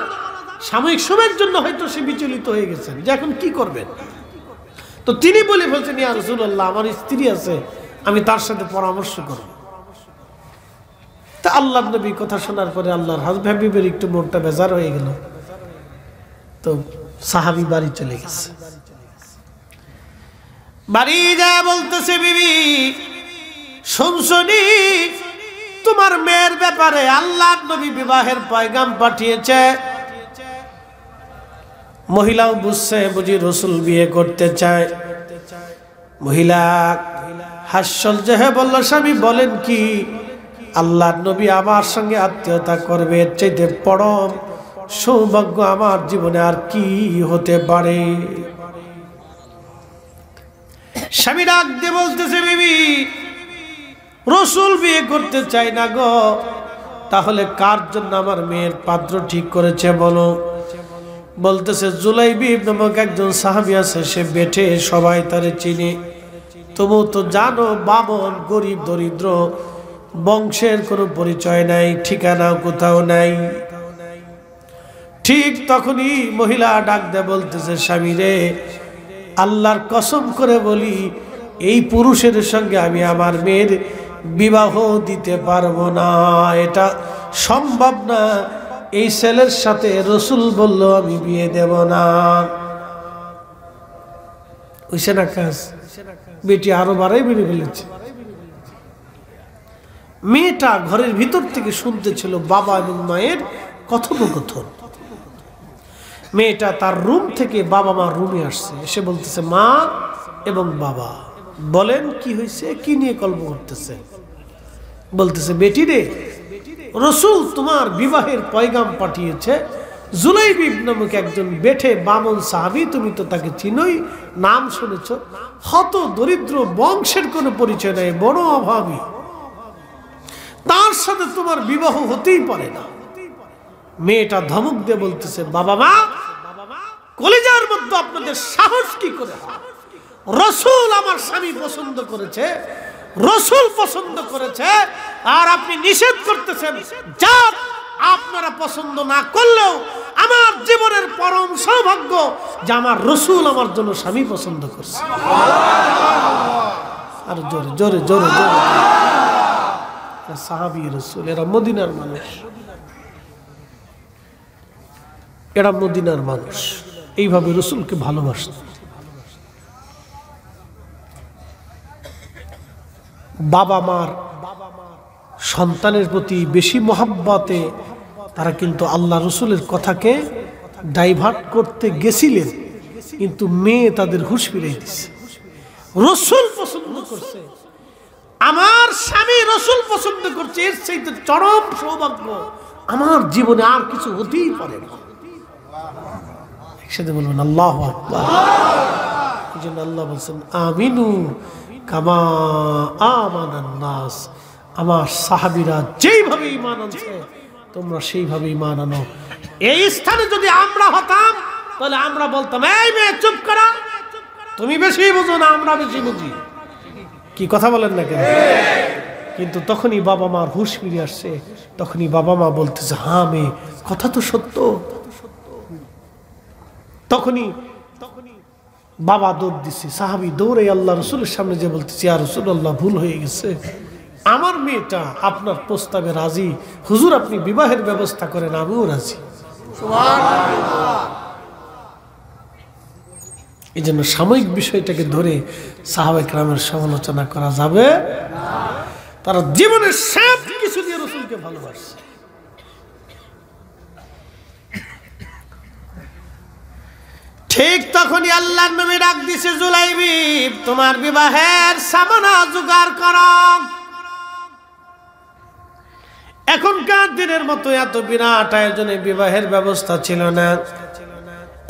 সাময়িক সময়ের জন্য হয়তো সে বিচলিত হয়ে গেছেন যে এখন কি করবেন। তো তিনি বলে ফেলছেন, ইয়া রাসূলুল্লাহ, আমার স্ত্রী আছে, আমি তার সাথে পরামর্শ করব। তা আল্লাহর নবী কথা শোনার পরে আল্লাহর হাবিবের একটু মনটা বেজার হয়ে গেল। তো সাহাবী বাড়ি চলে গেছে। বাড়ি যা বলতেছে, বিবি শুনছনি, তোমার মেয়ের ব্যাপারে আল্লাহর নবী বিবাহের পয়গাম পাঠিয়েছে। মহিলাও বুঝছে, বুঝি রাসূল বিয়ে করতে চায়। মহিলা হাস্যল যেহে বলল, স্বামী বলেন কি, আল্লাহর নবী আমার সঙ্গে আত্মীয়তা করবে, এর চাইতে পরম সৌভাগ্য আমার জীবনে আর কি হতে পারে। স্বামী ডাক দিয়ে বলতেছে, বিবি রাসূল বিয়ে করতে চাই না গো, তাহলে কার জন্য আমার মেয়ের পাত্র ঠিক করেছে বলো। বলতেছে, জুলাইবিব নামক একজন সাহাবী আছে, সে বেঠে, সবাই তারে চিনে। তুমি তো জানো, বামন, গরিব, দরিদ্র, বংশের কোনো পরিচয় নাই, ঠিকানা কোথাও নাই। ঠিক তখনই মহিলা ডাক দিয়ে বলতেছে, স্বামী রে, আল্লাহর কসম করে বলি, এই পুরুষের সঙ্গে আমি আমার মেয়ের বিবাহ দিতে পারবো না, এটা সম্ভব না। এই ছেলের সাথে রাসূল বলল আমি বিয়ে দেব না। হইছে না কাজ? বেটি আরো বাড়াই বেড়ে ফেলেছে। মেয়েটা ঘরের ভিতর থেকে শুনতেছিল বাবা এবং মায়ের কথোপকথন। মেয়েটা তার রুম থেকে বাবা মা রুমে আসছে, এসে বলতেছে, মা এবং বাবা বলেন কি হয়েছে, কি নিয়ে গল্প করতেছে। বলতেছে, বেটি রে, রাসূল তোমার বিবাহের পয়গাম পাঠিয়েছে। জুলাইবিব নামক একজন বেঠে বামন সাহাবী, তুমি তো তাকে চিনোই, নাম শুনেছ, হত দরিদ্র, বংশের কোনো পরিচয় নাই, বড় অভাবী, তার সাথে তোমার বিবাহ হতেই পারে না। মেয়েটা ধমক দিয়ে বলতেছে, বাবা মা, কলিজার মধ্যে আপনাদের সাহস কি করে হয়? রাসূল আমার স্বামী পছন্দ করেছে, রাসূল পছন্দ করেছে, আর আপনি নিষেধ করতেছেন। যা আপনারা পছন্দ না করলেও আমার জীবনের পরম সৌভাগ্য যে আমার রাসূল আমার জন্য স্বামী পছন্দ করছে। আর জোরে জোরে জোরে জোরে সাহাবী রাসূল, এরা মদিনার মানুষ, এরা মদিনার মানুষ, এইভাবে রাসূলকে ভালোবাসত। বাবা মার সন্তানের প্রতি বেশি মহব্বতে তারা কিন্তু আল্লাহ রাসূলের কথাকে ডাইভার্ট করতে গেছিলেন, কিন্তু মেয়ে তাদের হুঁশ ফিরিয়ে দিচ্ছে। রাসূল পছন্দ করছে, আমার স্বামী রাসূল পছন্দ করছে, এর চাইতে চরম সৌভাগ্য আমার জীবনে আর কিছু হতেই পারে না। একসাথে বলবেন আল্লাহু আকবার। এই জন্য আল্লাহ বলছেন, আমিনু কামা আমানান নাস, আমার সাহাবীরা যেইভাবে ঈমান আনছে তোমরা সেইভাবে ঈমান আনো। এই স্থানে যদি আমরা হতাম তাহলে আমরা বলতাম, এই মেয়ে চুপ করো, তুমি বেশি বুঝো না, আমরা বেশি বুঝি। কি কথা বলেন না কেন? কিন্তু তখনই বাবা মার হুঁশ ফিরে আসছে, তখনই বাবা মা বলতেছে হ্যাঁ মেয়ে কথা তো সত্য। তখনই বাবা দৌড় দিচ্ছে, সাহাবী দৌড়ে আল্লাহ রসুলের সামনে যে বলতেছে ইয়া রাসূলুল্লাহ ভুল হয়ে গেছে, আমার মেয়েটা আপনার প্রস্তাবে রাজি, হুজুর আপনি বিবাহের ব্যবস্থা করেন, আমিও রাজি। এই জন্য সাময়িক বিষয়টাকে ধরে সাহাবায়ে কেরামের সমালোচনা করা যাবে না। তারা জীবনের সব কিছু দিয়ে রাসূলকে ভালোবাসে। ঠিক তখনই আল্লাহর নবী ডাক দিছে জুলাইবি তোমার বিবাহের সামানা জোগাড় করো। এখনকার দিনের মতো এত বিরাট আয়োজনে বিবাহের ব্যবস্থা ছিল না।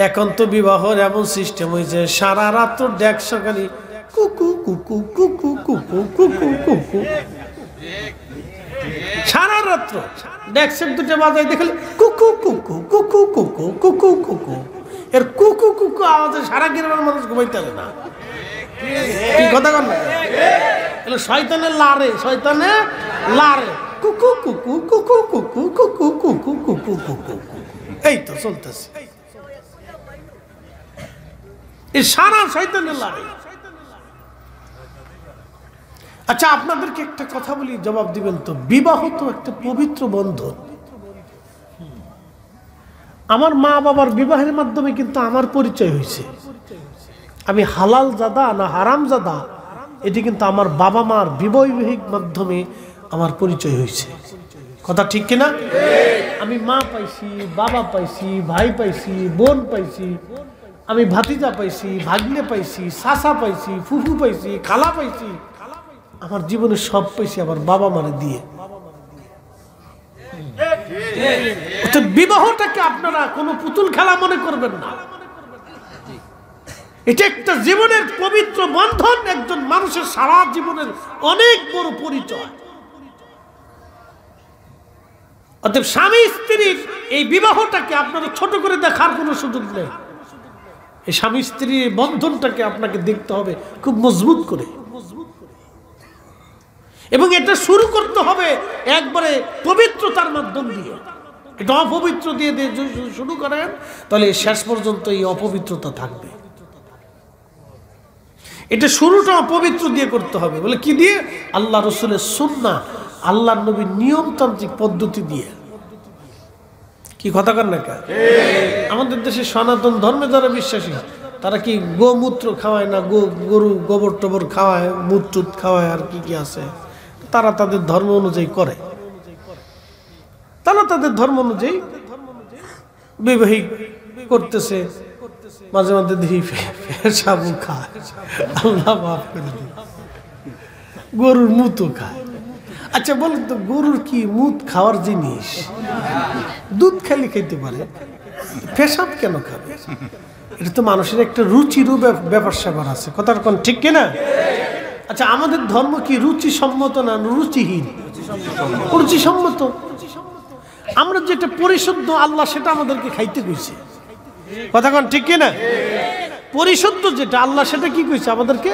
এখন তো বিবাহের এমন সিস্টেম হয়েছে সারা রাত ডেক সকালে কুকু কুকু কুকু কুকু কুকু কুকু, সারা রাত্র ডেক্সের দুটো বাজায় দেখলে কুকু কুকু কুকু কুকু কুকু কুকু, এর কুকু কুকু আওয়াজে সারা গ্রামের মানুষ ঘুমাইতে পারে না। কি কথা কন না? শয়তানের লারে, শয়তানের লারে কুকু কুকু কুকু কুকু কুকু কুকু কুকু কুকু, এই তো চলতেছে এই সারা শয়তানের লারে। আচ্ছা আপনাদেরকে একটা কথা বলি, জবাব দিবেন তো? বিবাহ তো একটা পবিত্র বন্ধন। আমার মা বাবার বিবাহের মাধ্যমে কিন্তু আমার পরিচয় হয়েছে। আমি হালাল জাদা না হারাম জাদা, এটি কিন্তু আমার বাবা মার বৈবাহিক মাধ্যমে আমার পরিচয় হয়েছে। কথা ঠিক কিনা? আমি মা পাইছি, বাবা পাইছি, ভাই পাইছি, বোন পাইছি, আমি ভাতিজা পাইছি, ভাগ্নে পাইছি, চাচা পাইছি, ফুফু পাইছি, খালা পাইছি, আমার জীবনে সব পাইছি আমার বাবা মারে দিয়ে। বিবাহটাকে আপনারা কোনো পুতুল খেলা মনে করবেন না। এটা একটা জীবনের পবিত্র বন্ধন, একজন মানুষের সারা জীবনের অনেক বড় পরিচয়। অতএব স্বামী স্ত্রীর এই বিবাহটাকে আপনারা ছোট করে দেখার কোনো সুযোগ নেই। এই স্বামী স্ত্রীর বন্ধনটাকে আপনাকে দেখতে হবে খুব মজবুত করে, এবং এটা শুরু করতে হবে একবারে পবিত্রতার মাধ্যম দিয়ে। এটা অপবিত্র দিয়ে শুরু করেন তাহলে শেষ পর্যন্ত এই অপবিত্রতা থাকবে। এটা শুরুটা অপবিত্র দিয়ে করতে হবে। বলে কি দিয়ে? আল্লাহ রসুলের সুন্নাহ, আল্লাহ নবীর নিয়মতান্ত্রিক পদ্ধতি দিয়ে। কি কথা কর না? আমাদের দেশে সনাতন ধর্মে যারা বিশ্বাসী তারা কি গোমূত্র খাওয়ায় না, গরু গোবর টোবর খাওয়ায়, মুত টুত খাওয়ায়, আর কি কি আছে, তারা তাদের ধর্ম অনুযায়ী করে। তারা তাদের ধর্ম অনুযায়ী বিবাহিক করতেছে। মাঝে মাঝে দেখি পেশাবু খায়, আল্লাহ মাফ করে দিন, গরুর মুতও খায়। আচ্ছা বলুন তো, গরুর কি মুত খাওয়ার জিনিস? দুধ খালি খাইতে পারে, পেশাব কেন খাবে? এটা তো মানুষের একটা রুচিরও ব্যাপার স্যাপার আছে। কথার কোন ঠিক কিনা? আচ্ছা আমাদের ধর্ম কি রুচি সম্মত না রুচিহীন? রুচিসম্মত। আমরা যেটা পরিশুদ্ধ আল্লাহ সেটা আমাদেরকে খাইতে কইছে। কথা কোন ঠিক কিনা? পরিশুদ্ধ যেটা আল্লাহ সেটা কি কইছে? আমাদেরকে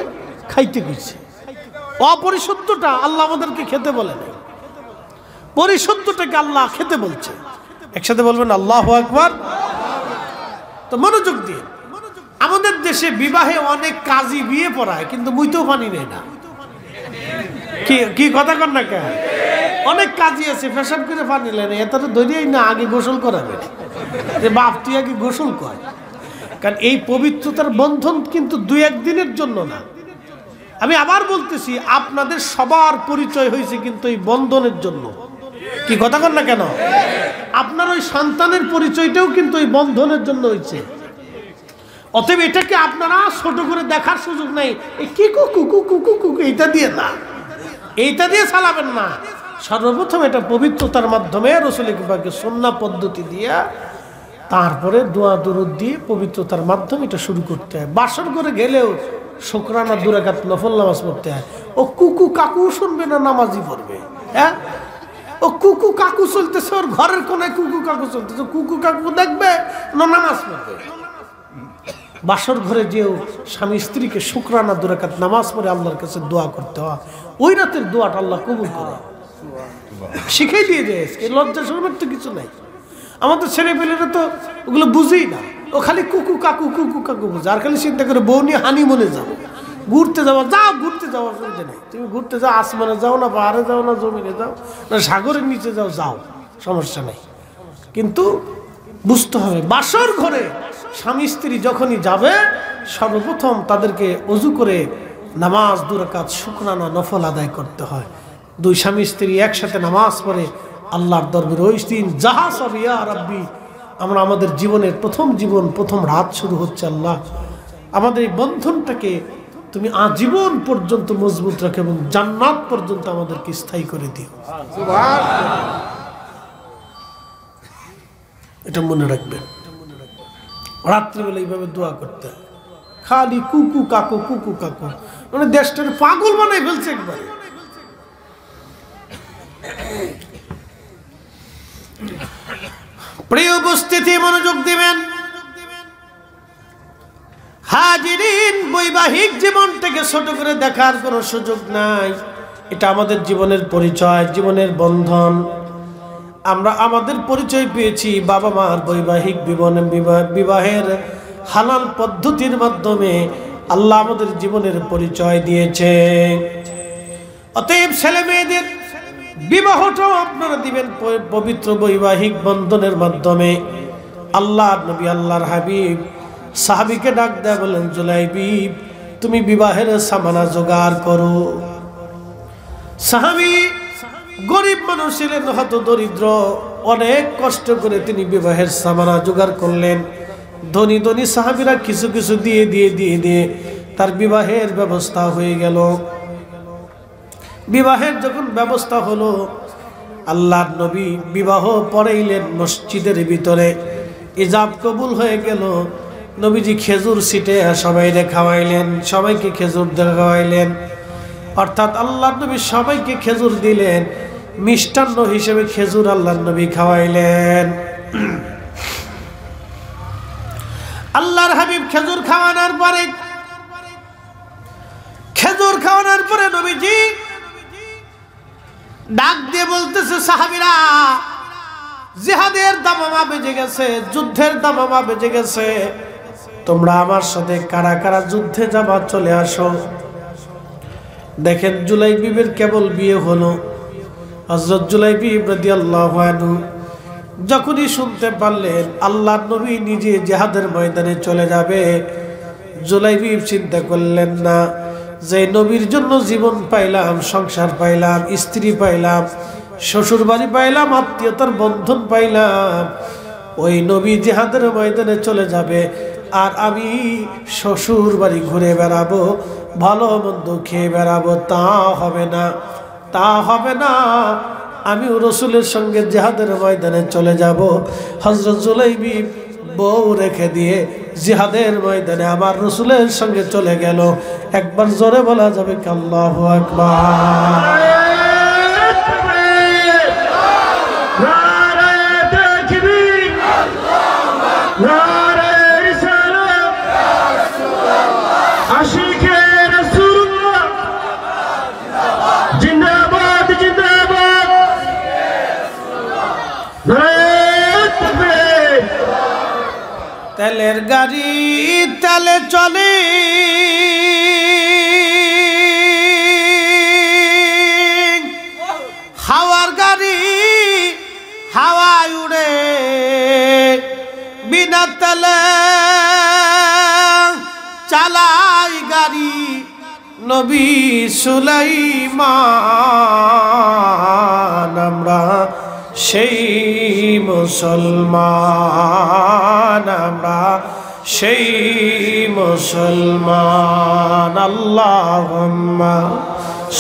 খাইতে কইছে। অপরিশুদ্ধটা আল্লাহ আমাদেরকে খেতে বলে নাই, পরিশুদ্ধটাকে আল্লাহ খেতে বলছে। একসাথে বলবেন আল্লাহু আকবার। তো মনোযোগ দিয়ে, আমাদের দেশে বিবাহে অনেক কাজী বিয়ে পড়ায় কিন্তু মুইতেও পানি নেয় না। কি কথা কর না কেন? অনেক কাজী আছে পেশাব করে পানি নেয় না, এটা তো ধরিয়াই না আগে গোসল করাবে, যে বাপ তুই আগে গোসল কর। কারণ এই পবিত্রতার বন্ধন কিন্তু 2-1 দিনের জন্য না। আমি আবার বলতেছি, আপনাদের সবার পরিচয় হয়েছে কিন্তু এই বন্ধনের জন্য। কি কথা কর না কেন? আপনার ওই সন্তানের পরিচয়টাও কিন্তু এই বন্ধনের জন্য হয়েছে। অতএব এটাকে আপনারা ছোট করে দেখার সুযোগ নেই। এই কি কুকু কুকু কুকু এইটা দিয়ে না, এইটা দিয়ে চালাবেন না। সর্বপ্রথম এটা পবিত্রতার মাধ্যমে রাসূল পাকের সুন্নাহ পদ্ধতি দিয়ে, তারপরে দোয়া দরুদ দিয়ে পবিত্রতার মাধ্যমে এটা শুরু করতে হয়। বাসর করে গেলেও শুকরানা 2 রাকাত নফল নামাজ পড়তে হয়। ও কুকু কাকু শুনবে না নামাজি পড়বে? হ্যাঁ, ও কুকু কাকু চলতেছে, ওর ঘরের কোনায় কুকু কাকু চলতেছে, কুকু কাকু দেখবে না নামাজ পড়বে? বাসর ঘরে যেও স্বামী স্ত্রীকে শুকরানা 2 রাকাত নামাজ পড়ে আল্লাহর কাছে দোয়া করতে হয়, ওই রাতের দোয়াটা আল্লাহ কবুল করে। শিখাই দিয়ে যায়। লজ্জা শরমের তো কিছু নাই। আমাদের ছেলেপেলেরা তো ওগুলো বুঝেই না, ও খালি কুকু কাকু বুঝে, আর খালি চিন্তা করে বউ নিয়ে হানিমুনে যাবো, ঘুরতে যাওয়া, যাও ঘুরতে যাওয়া অসুবিধা নেই। তুমি ঘুরতে যাও, আসমানে যাও না, পাহাড়ে যাও না, জমিনে যাও না, সাগরের নিচে যাও, যাও, সমস্যা নেই। কিন্তু বুঝতে হবে বাসর ঘরে স্বামী স্ত্রী যখনই যাবে সর্বপ্রথম তাদেরকে অজু করে নামাজ 2 রাকাত শুকরানা নফল আদায় করতে হয়। 2 স্বামী স্ত্রী একসাথে নামাজ পড়ে আল্লাহর দরবারে ওই দিন যাহা সব ইয়া রাব্বি, আমরা আমাদের জীবনের প্রথম রাত শুরু হচ্ছে, আল্লাহ আমাদের এই বন্ধনটাকে তুমি আজীবন পর্যন্ত মজবুত রাখো এবং জান্নাত পর্যন্ত আমাদেরকে স্থায়ী করে দিও। এটা মনে রাখবেন। রাত্রিবেলা এইভাবে দোয়া করতে হয়, খালি কুকু কাকু মানে দেশটার পাগল বানাই ফেলছে একবারে। প্রিয় উপস্থিতি, মনোযোগ দিবেন। হাজিরিন, বৈবাহিক জীবনটাকে ছোট করে দেখার কোনো সুযোগ নাই। এটা আমাদের জীবনের পরিচয়, জীবনের বন্ধন। আমরা আমাদের পরিচয় পেয়েছি বাবা মার বৈবাহিক বিবাহের হালাল পদ্ধতির মাধ্যমে। আল্লাহ আমাদের জীবনের পরিচয় দিয়েছে। অতএব ছেলে মেয়েদের বিবাহটাও আপনারা দিবেন পবিত্র বৈবাহিক বন্ধনের মাধ্যমে। আল্লাহর নবী, আল্লাহর হাবিব সাহাবীকে ডাক দেয়া বলেন, জুলাইবি তুমি বিবাহের সামানা জোগাড় করো। সাহাবী গরিব মানুষ ছিলেন, হত দরিদ্র, অনেক কষ্ট করে তিনি বিবাহের সামানা জোগাড় করলেন। ধনী ধনী সাহাবীরা কিছু কিছু দিয়ে তার বিবাহের ব্যবস্থা হয়ে গেল। বিবাহের যখন ব্যবস্থা হলো, আল্লাহর নবী বিবাহ পড়াইলেন মসজিদের ভিতরে। ইজাব কবুল হয়ে গেল। নবীজি খেজুর ছিটে সবাইকে খাওয়াইলেন, সবাইকে খেজুর খাওয়াইলেন। অর্থাৎ আল্লাহর নবী সবাইকে খেজুর দিলেন, মিষ্টান্ন হিসেবে খেজুর আল্লাহর নবী খাওয়াইলেন। আল্লাহর হাবিব খেজুর খাওয়ানোর পরে নবীজি ডাক দিয়ে বলতেছে, সাহাবীরা জিহাদের দামামা বেজে গেছে, যুদ্ধের দামামা বেজে গেছে, তোমরা আমার সাথে কারা কারা যুদ্ধে যাবা, চলে আসো। দেখেন জুলাইবিবের কেবল বিয়ে হলো। হযরত জুলাইবিব রাদিয়াল্লাহু আনহু যখনই শুনতে পারলেন আল্লাহর নবী নিজে জিহাদের ময়দানে চলে যাবে, জুলাইবিব চিন্তা করলেন না যে নবীর জন্য জীবন পাইলাম, সংসার পাইলাম, স্ত্রী পাইলাম, শ্বশুর বাড়ি পাইলাম, আত্মীয়তার বন্ধন পাইলাম, ওই নবী জিহাদের ময়দানে চলে যাবে আর আমি শ্বশুর বাড়ি ঘুরে বেড়াবো, ভালো মন্দ খেয়ে বেড়াবো, তা হবে না। আমি রাসূলের সঙ্গে জিহাদের ময়দানে চলে যাব। হযরত জুলাইবিব বউ রেখে দিয়ে জিহাদের ময়দানে আমার রাসূলের সঙ্গে চলে গেল। একবার জোরে বলা যাবে কি আল্লাহু আকবার। তেলের গাড়ি তেলে চলে, হাওয়ার গাড়ি হাওয়ায় উড়ে, বিনা তেলে চালাই গাড়ি নবী সুলাইমান। আমরা সেই মুসলমান, আমরা সেই মুসলমান। আল্লাহুম্মা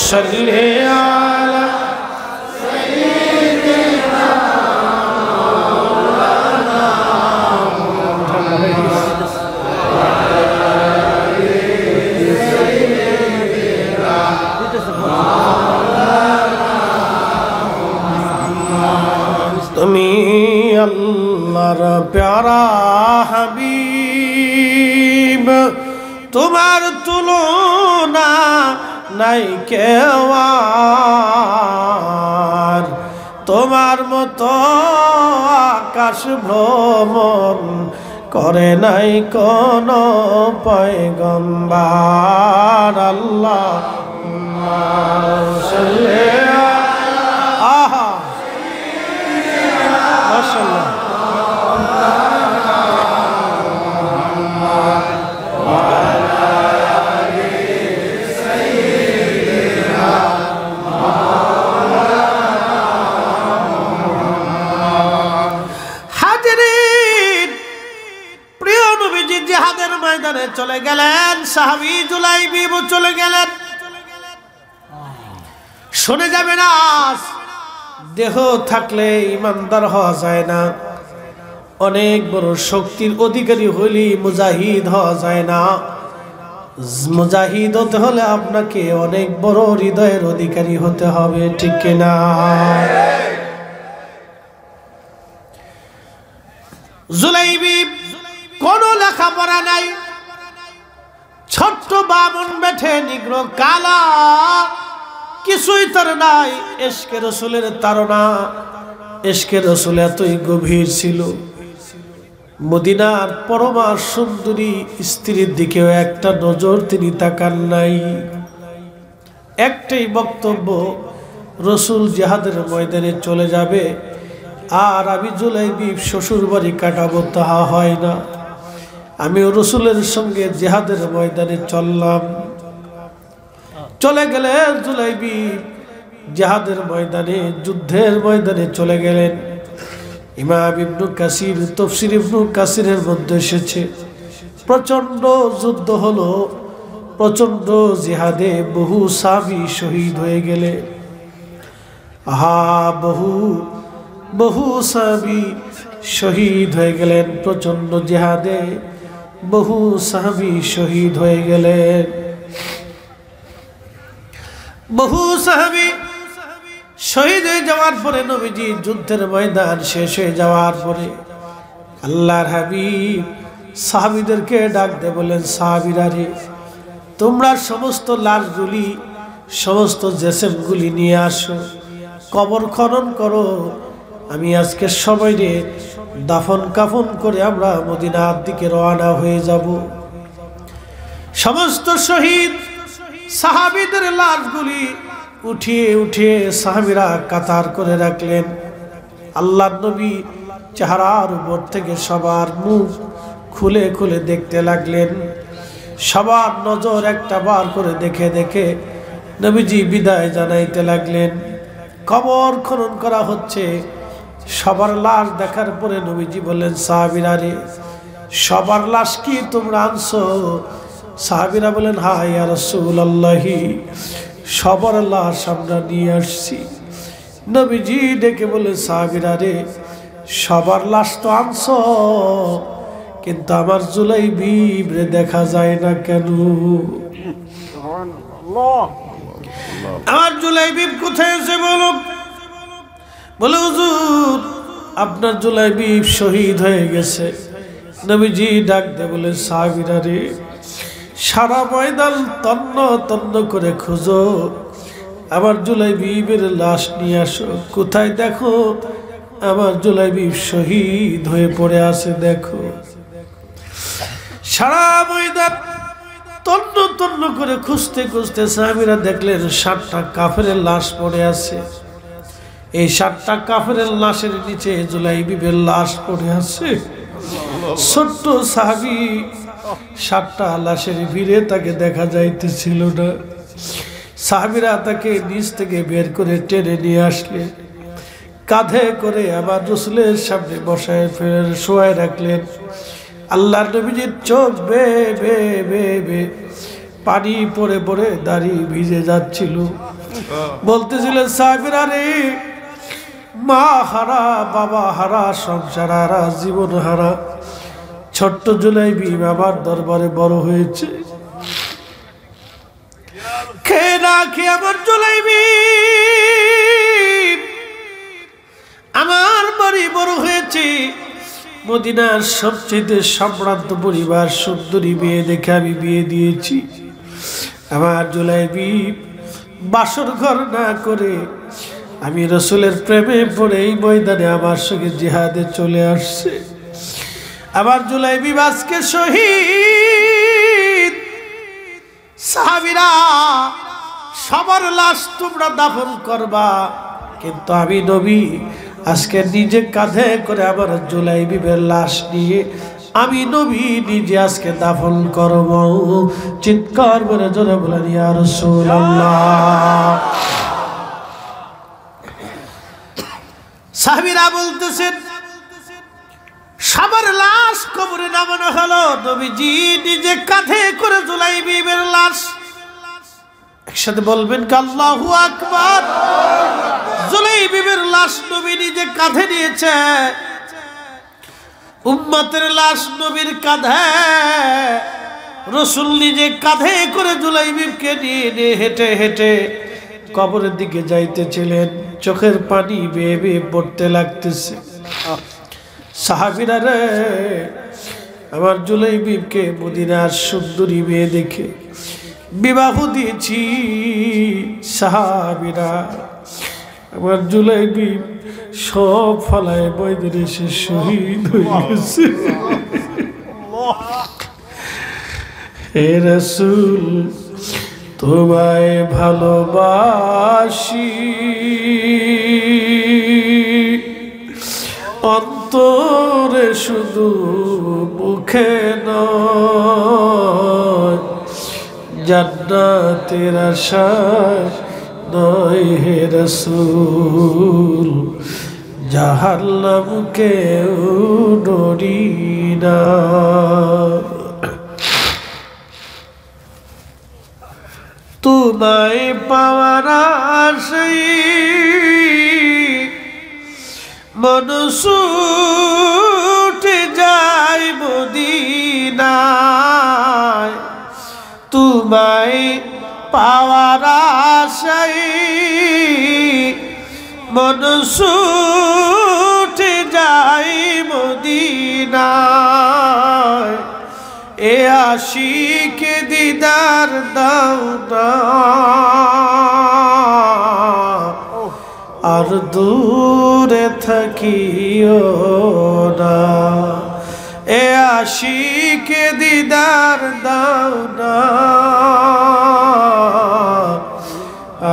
সাল্লি আলা সাইয়্যিদিনা মাওলানা তুমি আল্লাহর প্যারা হাবিব, তোমার তুলনা নাই কেউ আর, তোমার মতো আকাশ ভ্রমণ করে নাই কোন পয়গম্বর। আল্লাহুম্মা সাল্লি আহা মাশাআল্লাহ। জিহাদের ময়দানে চলে গেলেন, সাহাবী জুলাইবিব চলে গেলেন। শুনে যাবে না, দেহ থাকলে ইমানদার হওয়া যায় না, অনেক বড় শক্তির অধিকারী হইলে মুজাহিদ হওয়া যায় না। মুজাহিদ হতে হলে আপনাকে অনেক বড় হৃদয়ের অধিকারী হতে হবে, ঠিক কিনা? জুলাইবিব কোনো লেখাপড়া নাই, ছোট্ট বামুন বেঠে নিগ্র কালা, কিছুই তার নাই। ইশকে রাসূলের তাড়না, ইশকে রাসূল এতই গভীর ছিল, মদিনার পরমা সুন্দরী স্ত্রীর দিকেও একটা নজর তিনি তাকান নাই। একটাই বক্তব্য, রাসূল জিহাদের ময়দানে চলে যাবে আর আমি জুলাইবিব শ্বশুর বাড়ি কাটাবো, তাহা হয় না। আমিও রাসূলের সঙ্গে জিহাদের ময়দানে চললাম। চলে গেলেন জুলাইবিব জিহাদের ময়দানে, যুদ্ধের ময়দানে চলে গেলেন। ইমাম ইবনে কাসির, তাফসীর ইবনে কাসিরের মধ্যে এসেছে প্রচন্ড যুদ্ধ হলো, প্রচন্ড জিহাদে বহু সাহাবী শহীদ হয়ে গেলে। বহু সাহাবী শহীদ হয়ে গেলেন, প্রচন্ড জিহাদে বহু সাহাবী শহীদ হয়ে গেলেন। বহু সাহাবী শহীদ হয়ে যাওয়ার পরে, নবীজি যুদ্ধের ময়দান শেষ হয়ে যাওয়ার পরে আল্লাহর হাবিব সাহাবীদেরকে ডাক দিয়ে বলেন, সাহাবীরা রে, তোমরা সমস্ত লাশগুলি, সমস্ত জেসেমগুলি নিয়ে আসো, কবর খনন করো। আমি আজকে সবাইরে দাফন কাফন করে আমরা মদিনার দিকে রওনা হয়ে যাব। সমস্ত শহীদ সাহাবীদের লাশগুলি উঠিয়ে উঠিয়ে সাহাবীরা কাতার করে রাখলেন। আল্লাহর নবী চেহারার উপর থেকে সবার মুখ খুলে খুলে দেখতে লাগলেন। সবার নজর একটা বার করে দেখে দেখে নবীজি বিদায় জানাইতে লাগলেন। কবর খনন করা হচ্ছে, সবার লাশ দেখার পরে নবীজি বললেন, সাহাবীরা রে, সবার লাশ কি তোমরা আনছো? সাহাবীরা বলেন, হ্যাঁ ইয়া রাসূলুল্লাহ, সবার লাশ আমরা নিয়ে আসছি। নবীজি ডেকে বলে, সাহাবীরা রে, সবার লাশ তো আনছো, কিন্তু আমার জুলাইবিব রে দেখা যায় না কেন? আমার জুলাইবিব কোথায় আছে বলো? বলে, হুজুর আপনার জুলাইবিব শহীদ হয়ে গেছে। নবীজি ডাক দে বলে, সাহাবীরা রে, সারা ময়দান তন্ন তন্ন করে খুঁজো, আমার জুলাইবিবের লাশ নিয়ে আসো। কোথায় দেখো আমার জুলাইবিব শহীদ হয়ে পড়ে আছে, দেখো। সারা ময়দান তন্ন তন্ন করে খুঁজতে খুঁজতে সাহাবীরা দেখলেন 7টা কাফেরের লাশ পড়ে আছে। এই 7টা কাফেরের লাশের নিচে জুলাইবিবের লাশ পড়ে আছে। ছোট্ট সাহাবী, 7টা লাশের ভিড়ে তাকে দেখা যাইতেছিল না। সাহাবীরা তাকে নিচ থেকে বের করে টেনে নিয়ে আসলেন, কাঁধে করে আবার রাসূলের সামনে বসায় ফের শোয়ায় রাখলেন। আল্লাহর নবীজির চোখ বে বে বে বে পানি পড়ে পড়ে দাড়ি ভিজে যাচ্ছিল। বলতেছিলেন, সাহাবীরা রে, মা হারা, বাবা হারা, সংসার হারা, জীবন হারা ছোট্ট জুলাইবিব আমার দরবারে বড় হয়েছে। খেয়ে না খেয়ে আমার জুলাইবিব আমার বাড়ি বড় হয়েছে। মদিনার সবচেয়ে সম্ভ্রান্ত পরিবার সুন্দরী মেয়ে দেখে আমি বিয়ে দিয়েছি। আমার জুলাইবি বাসর ঘর না করে আমি রসুলের প্রেমে পড়ে এই ময়দানে আমার সঙ্গে জিহাদে চলে আসছে। আমার জুলাইবি আজকে শহীদ। সাহাবীরা সবার লাশ তোমরা দাফন করবা, কিন্তু আমি নবী আজকে নিজে কাঁধে করে আমার জুলাইবিবের লাশ নিয়ে আমি নবী নিজে আজকে দাফন করব। চিৎকার করে জোরে বলেন ইয়া রাসূলুল্লাহ। সাহাবীরা বলতেছেন সবার লাশ কবরে নামানো হলো, নবীজি নিজে কাঁধে করে জুলাইবিবের লাশ। একসাথে বলবেন কি আল্লাহু আকবার। জুলাইবিবের লাশ নবী নিজে কাঁধে নিয়েছে। উম্মতের লাশ নবীর কাঁধে, রাসূল নিজে কাঁধে করে জুলাইবিবকে নিয়ে হেঁটে হেঁটে কবরের দিকে যাইতেছিলেন। চোখের পানি বেয়ে বেয়ে পড়তে লাগতেছে। সাহাবীরা রে, আমার জুলাইবিবকে মদিনার সুন্দরী মেয়ে দেখে বিবাহ দিয়েছি। সাহাবীরা আমার জুলাইবিব সব ফলায় ময়দানে সে শহীদ হয়ে গেছে। হে রাসূল তোমায় ভালোবাসি, অন্তরে শুধু মুখে নয়, জান্নাতের আশায় নয় হে রাসূল, জাহান্নামকেও ডরি না। তোমায় পাওয়ার আশায় মন ছুটে যায় মদিনায়, তোমায় পাওয়ার আশায় মন ছুটে যায় মদিনায়। এ আশিকে দিদার দাও না, আর দূরে থাকিও না। এ আশিকে দিদার দাও না,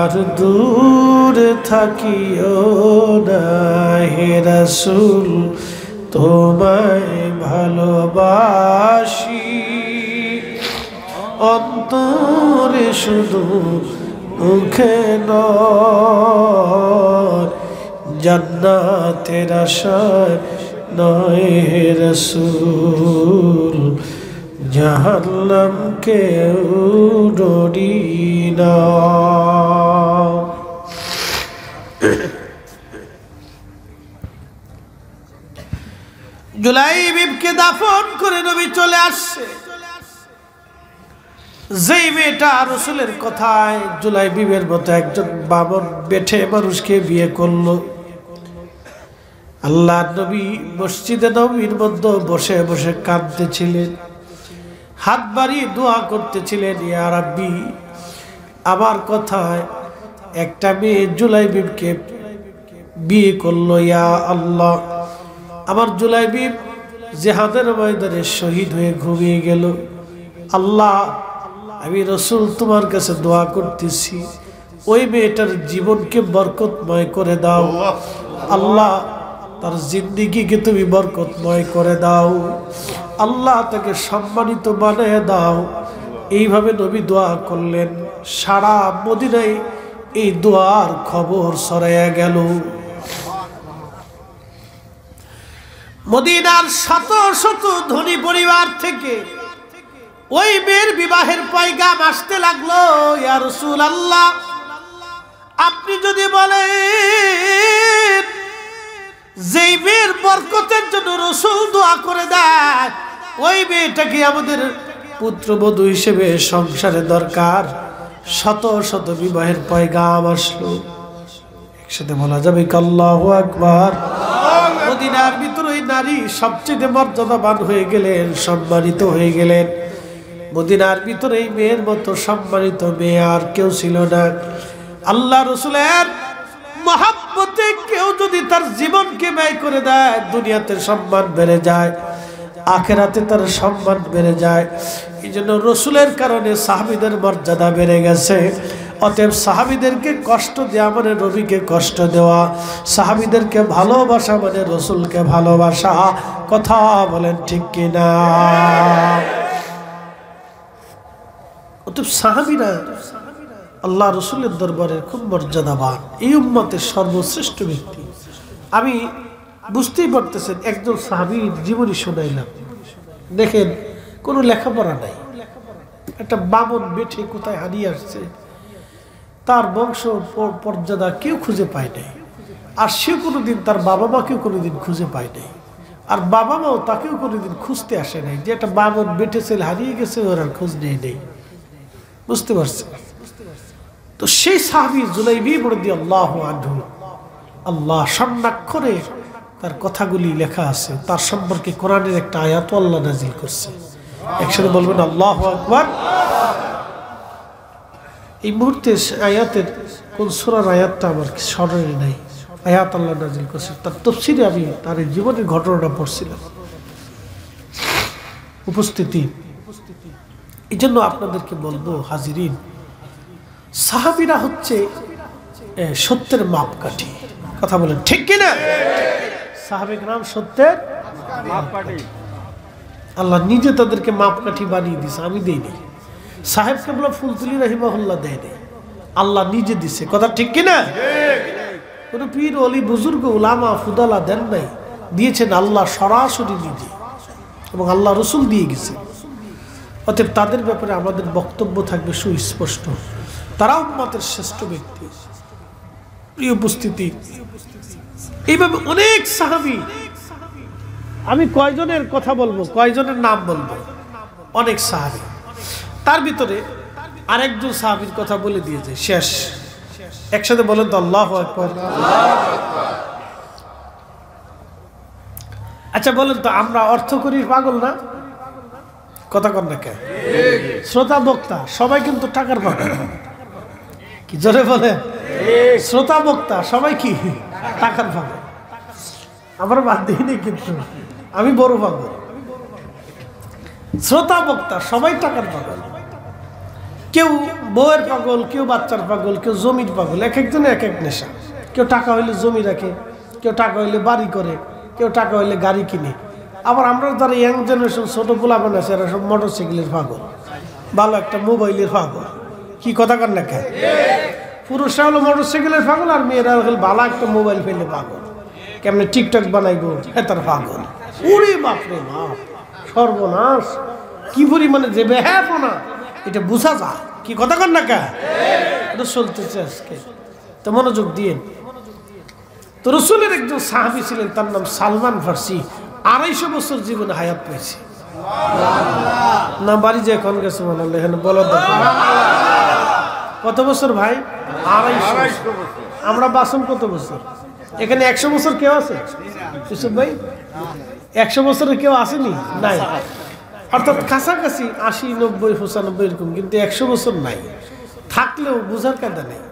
আর দূরে থাকিও না। হে রাসূল তোমায় ভালোবাসি, অন্তরে শুধু মুখে নয়, জান্নাতের আশায় নয় হে রাসূল, জাহান্নামকেও ডরি না। জুলাইবিবকে দাফন করে নবী চলে আসছে। যেই মেয়েটা রাসূলের কথায় জুলাইবিবের মতো একজন বামন বেঠে মানুষকে বিয়ে করলো, আল্লাহ নবী মসজিদে নববীর মধ্যে বসে বসে কাঁদতেছিলেন, হাত বাড়িয়ে দোয়া করতেছিলেন, ইয়া রাব্বি আমার কথায় একটা মেয়ে জুলাইবিবকে বিয়ে করলো, ইয়া আল্লাহ আমার জুলাইবিব জিহাদের ময়দানে শহীদ হয়ে ঘুমিয়ে গেল। আল্লাহ আমি রাসূল তোমার কাছে দোয়া করতেছি, ওই মেয়েটার জীবনকে বরকতময় করে দাও। আল্লাহ তার জিন্দেগিকে তুমি বরকতময় করে দাও। আল্লাহ তাকে সম্মানিত বানিয়ে দাও। এইভাবে নবী দোয়া করলেন। সারা মদিনায় এই দোয়ার খবর ছড়াইয়া গেল। মদিনার শত শত ধনী পরিবার থেকে ওই মেয়ের বিবাহের পয়গাম আসতে লাগলো। ইয়া রাসূলুল্লাহ আপনি যদি বলেন যেই মেয়ের বরকতের জন্য রাসূল দোয়া করে দেয়, ওই মেয়েটাকে আমাদের পুত্রবধূ হিসেবে সংসারে দরকার। শত শত বিবাহের পয়গাম আসলো। একসাথে বলা যাবে আল্লাহু আকবার। মদিনার ভিতরে ওই নারী সবচেয়ে মর্যাদাবান হয়ে গেলেন, সম্মানিত হয়ে গেলেন। মদিনার ভিতরে এই মেয়ের মতো সম্মানিত মেয়ে আর কেউ ছিল না। আল্লাহ রাসূলের মহব্বতে কেউ যদি তার জীবনকে ব্যয় করে দেয়, দুনিয়াতে সম্মান বেড়ে যায়, আখিরাতে তার সম্মান বেড়ে যায়। এই জন্য রাসূলের কারণে সাহাবীদের মর্যাদা বেড়ে গেছে। অতএব সাহাবীদেরকে কষ্ট দেওয়া মানে নবীকে কষ্ট দেওয়া, সাহাবীদেরকে ভালোবাসা মানে রাসূলকে ভালোবাসা। কথা বলেন ঠিক কিনা? অতএব সাহাবীরা আল্লাহ রাসূলের দরবারে খুব মর্যাদাবান, এই উম্মতের সর্বশ্রেষ্ঠ ব্যক্তি। আমি বুঝতেই পারতেছেন, একজন সাহাবীর জীবনী শোনাইলাম। দেখেন, কোনো লেখাপড়া নাই, একটা বামন বেঠে কোথায় হারিয়ে আসছে, তার বংশ পর্যাদা কেউ খুঁজে পায় নাই, আর সে কোনোদিন তার বাবা মাকেও কোনোদিন খুঁজে পায় নাই, আর বাবা মাও তাকেও কোনোদিন খুঁজতে আসে নাই যে একটা বামন বেঠে ছেলে হারিয়ে গেছে, ওরা খোঁজ নেই নেই। বুঝতে পারছে? তো সেই সাহাবী জুলাইবি রাদিয়াল্লাহু আনহু, আল্লাহ স্বর্ণাক্ষরে তার কথাগুলি লেখা আছে, তার সম্পর্কে কোরআনের একটা আয়াত আল্লাহ নাজিল করছে। একসাথে বলবেন আল্লাহু আকবার। এই মুহূর্তে আয়াতের কোন সূরার আয়াতটা আমার স্মরণে নাই, আয়াত আল্লাহ নাজিল করছে, তার তাফসীরে আমি তার জীবনের ঘটনাটা পড়ছিলাম। উপস্থিতি, এই জন্য আপনাদেরকে বলবো হাজিরিন, সাহাবীরা হচ্ছে সত্যের মাপকাঠি। কথা বলেন ঠিক কিনা? সাহাবায়ে কেরাম সত্যের মাপকাঠি। আল্লাহ নিজে তাদেরকে মাপকাঠি বানিয়ে দিয়েছে, আমি দেইনি। সাহেব কেবলা ফুলতুলি রাহিমাহুল্লাহ দেয়নি, আল্লাহ নিজে দিছে। কথা ঠিক কিনা? কোন পীর ওলি বুজুর্গ উলামা ফুদালা দেন নাই, দিয়েছেন আল্লাহ সরাসরি নিজে, এবং আল্লাহ রাসূল দিয়ে গেছে। অতএব তাদের ব্যাপারে আমাদের বক্তব্য থাকবে সুস্পষ্ট, তারা উম্মতের শ্রেষ্ঠ ব্যক্তি। প্রিয় উপস্থিতি, এইভাবে অনেক সাহাবী, আমি কয়জনের কথা বলবো, কয়জনের নাম বলবো, অনেক সাহাবী। তার ভিতরে আরেকজন সাহাবীর কথা বলে দিয়েছে, শেষ। একসাথে বলেন তো আল্লাহু আকবার। আচ্ছা বলেন তো, আমরা অর্থ করি পাগল না? কথা কন না কে? শ্রোতা বক্তা সবাই কিন্তু টাকার পাগল। কি জোরে বলে? শ্রোতা বক্তা সবাই কি টাকার পাগল? আমার বাদ দিইনি, কিন্তু আমি বড় পাগল। শ্রোতা বক্তা সবাই টাকার পাগল। কেউ বউয়ের পাগল, কেউ বাচ্চার পাগল, কেউ জমির পাগল। এক একজনে এক এক নেশা। কেউ টাকা হইলে জমি রাখে, কেউ টাকা হইলে বাড়ি করে, কেউ টাকা হইলে গাড়ি কিনে। আবার আমরা যারা ইয়াং জেনারেশন ছোট পোলাপান আছে, এরা সব মোটরসাইকেলের পাগল, ভালো একটা মোবাইলের পাগল। কি কথা কন না কেন? পুরুষরা হলো মোটরসাইকেলের পাগল, আর মেয়েরা হলো ভালো একটা মোবাইল ফেলে পাগল, কেমনে টিকটক বানাইবো তার পাগল। ওরে বাপরে বাপ, সর্বনাশ! কি পরিমাণে যে বেহাপনা, এটা বোঝা যায়। কি কথা কন না কে? এটা চলতেছে আজকে। তো মনোযোগ দিয়ে, তো রাসূলের একজন সাহাবী ছিলেন, তার নাম সালমান ফার্সি। 250 বছর জীবনে হায়াত পেয়েছে। না বাড়ি যে এখন গেছে মনে হলো, এখানে বলার দরকার। কত বছর ভাই? 250 বছর। আমরা বাসন কত বছর? এখানে 100 বছর কেউ আছে? ইউসুফ ভাই, 100 বছরের কেউ আসেনি? নাই। অর্থাৎ কাছাকাছি 80, 90, 95 এরকম, কিন্তু 100 বছর নাই। থাকলেও বোঝার কায়দা নেই।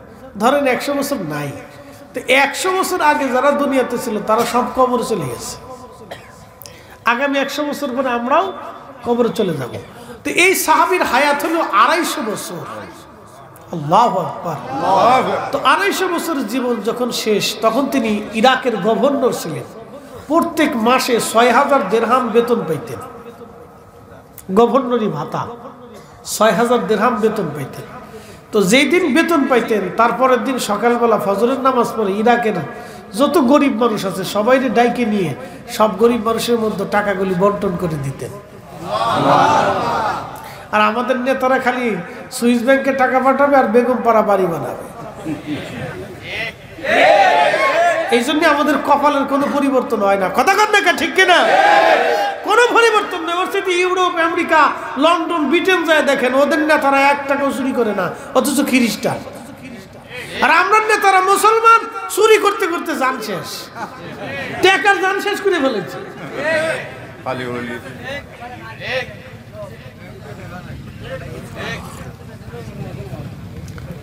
ধরেন 100 বছর নাই, তো 100 বছর আগে যারা দুনিয়াতে ছিল তারা সব কবরে চলে গেছে। আগামী 100 বছর পরে আমরাও কবরে চলে যাব। তো এই সাহাবীর হায়াত হলো 250 বছর। আল্লাহু আকবার। তো 250 বছর জীবন যখন শেষ, তখন তিনি ইরাকের গভর্নর ছিলেন। প্রত্যেক মাসে 6000 দিরহাম বেতন পাইতেন, গভর্নরি ভাতা। 6000 দিরহাম বেতন পাইতেন। তো যেই দিন বেতন পাইতেন, তারপরের দিন সকালবেলা ফজরের নামাজ পড়ে ইরাকের যত গরিব মানুষ আছে সবাইকে ডাইকে নিয়ে সব গরিব মানুষের মধ্যে টাকাগুলি বন্টন করে দিতেন। আর আমাদের নেতারা খালি সুইস ব্যাংকে টাকা পাঠাবে আর বেগম পাড়া বাড়ি বানাবে। এই জন্য আমাদের কপালের কোনো পরিবর্তন হয় না। কথা কন না, ঠিক কিনা? কোনো পরিবর্তন নেই। ওর সাথে ইউরোপ, আমেরিকা, লন্ডন, ব্রিটেন যায় দেখেন, ওদের নেতারা 1 টাকাও চুরি করে না, অথচ খ্রিস্টান। আর আমরা নেতারা মুসলমান চুরি করতে করতে জান শেষ, টাকার জান শেষ করে ফেলেছে।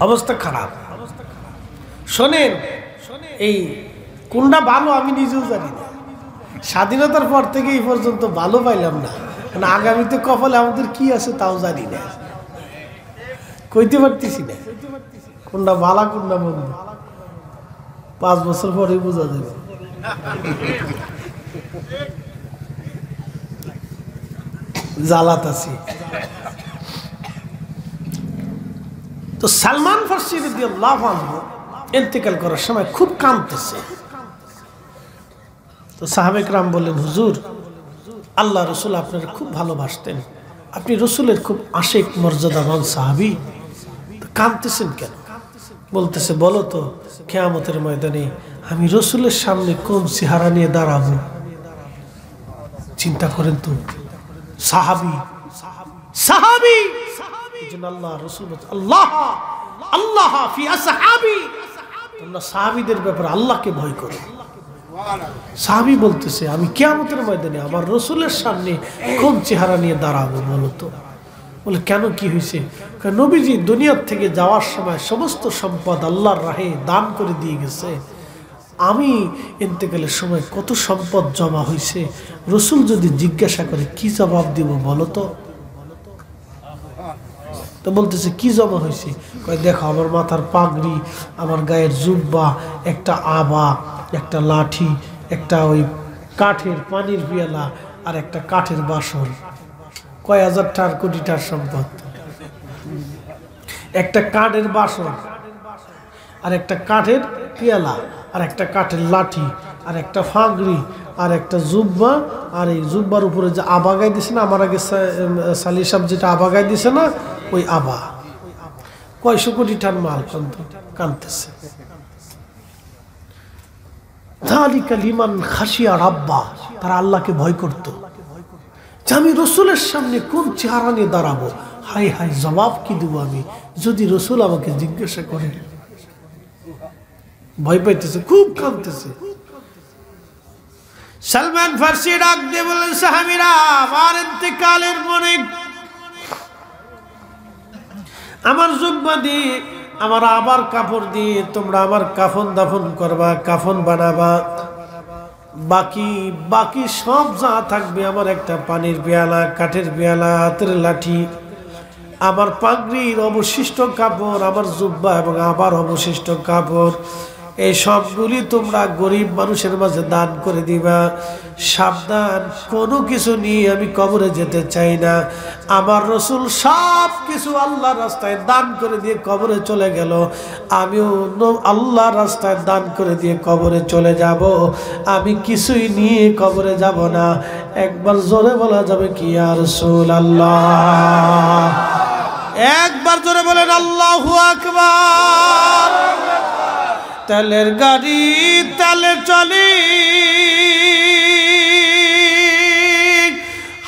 অবস্থা খারাপ। শোনেন, এই কোনটা ভালো আমি নিজেও জানি না। স্বাধীনতার পর থেকে এই পর্যন্ত ভালো পাইলাম না, কারণ আগামীতে কপালে আমাদের কি আছে তাও জানি না, কইতে পারতেছি না কোনটা ভালো কোনটা মন্দ। 5 বছর পরেই বোঝা যাবে। জালাত আছি। তো সালমান ফার্সি রাদিয়াল্লাহু আনহু ইন্তেকাল করার সময় খুব কাঁদতেছে। তো সাহাবে কেরাম বললেন, হুজুর, আল্লাহ রসুল আপনারা খুব ভালোবাসতেন, আপনি রসুলের খুব আশিক মর্যাদাবান সাহাবী, কাঁদতেছেন কেন? বলতেছে, বলো তো কিয়ামতের ময়দানে আমি রসুলের সামনে কোন চেহারা নিয়ে দাঁড়াবো? চিন্তা করেন তো, সাহাবী সাহাবী। এজন্য আল্লাহ রসুল আল্লাহ আল্লাহ ফি আসহাবি, তোমরা সাহাবীদের ব্যাপারে আল্লাহকে ভয় করো। সাহাবী বলতেছে, আমি কিয়ামতের ময়দানে আমার রসুলের সামনে কোন চেহারা নিয়ে দাঁড়াবো বলো তো? বলে, কেন, কি হয়েছে? নবীজি দুনিয়ার থেকে যাওয়ার সময় সমস্ত সম্পদ আল্লাহর রাহে দান করে দিয়ে গেছে, আমি ইন্তেকালের সময় কত সম্পদ জমা হয়েছে, রসুল যদি জিজ্ঞাসা করে কি জবাব দিব বলো তো? তো বলতেছে, কি জমা হয়েছে? কয়, দেখো আমার মাথার পাগড়ি, আমার গায়ের জুব্বা, একটা আবা, একটা লাঠি, একটা ওই কাঠের পানির পিয়ালা, আর একটা কাঠের বাসন। কয় হাজার টার কোটি টার সম্পদ। একটা কাঠের বাসন, আর একটা কাঠের পিয়ালা, আর একটা কাঠের লাঠি, আর একটা ফাগড়ি, আর একটা জুব্বা, আর এই জুব্বার উপরে যে আবা গায়ে দিছে না, আমার আগে সালি সাহেব যেটা আবা গায়ে দিছে না, ওই আবা। কয়শো কোটি টান মাল কানতেছে। যালিকা লিমান খাশিয়া রাব্বা, তারা আল্লাহকে ভয় করত। যে আমি রসুলের সামনে কোন চেহারা নিয়ে দাঁড়াবো, হাই হাই জবাব কি দেবো আমি যদি রসুল আমাকে জিজ্ঞাসা করে? ভয় পাইতেছে, খুব কাঁদতেছে। সালমান ফার্সি ডাক দিয়ে বলেন, সাহাবীরা, আমার ইন্তেকালের পরে আমার জুব্বা দিয়ে, আমার আবার কাপড় দিয়ে তোমরা আমার কাফন দাফন করবা, কাফন বানাবা। বাকি বাকি সব যা থাকবে, আমার একটা পানির পেয়ালা, কাঠের পেয়ালা, হাতের লাঠি, আমার পাগড়ির অবশিষ্ট কাপড়, আমার জুব্বা এবং আবার অবশিষ্ট কাপড়, এই সবগুলি তোমরা গরিব মানুষের মাঝে দান করে দিবা। সাবধান, কোনো কিছু নিয়ে আমি কবরে যেতে চাই না। আমার রসুল সব কিছু আল্লাহর রাস্তায় দান করে দিয়ে কবরে চলে গেল, আমিও আল্লাহর রাস্তায় দান করে দিয়ে কবরে চলে যাব। আমি কিছুই নিয়ে কবরে যাব না। একবার জোরে বলা যাবে কি, ইয়া রাসূলুল্লাহ? একবার জোরে বলেন আল্লাহু আকবার। তেলের গাড়ি তেলে চলি,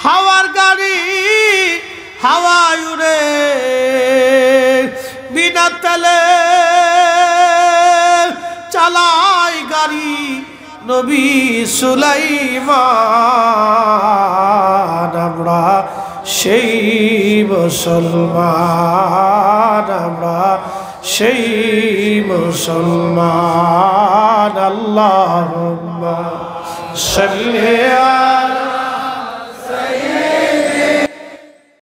হাওয়ার গাড়ি হাওয়ায় উড়ে, বিনা তেলে চালাই গাড়ি নবী সুলাইমান। আমরা সেই মুসলমান, আমরা সেই মুসলমান। আল্লাহুম্মা সাল্লি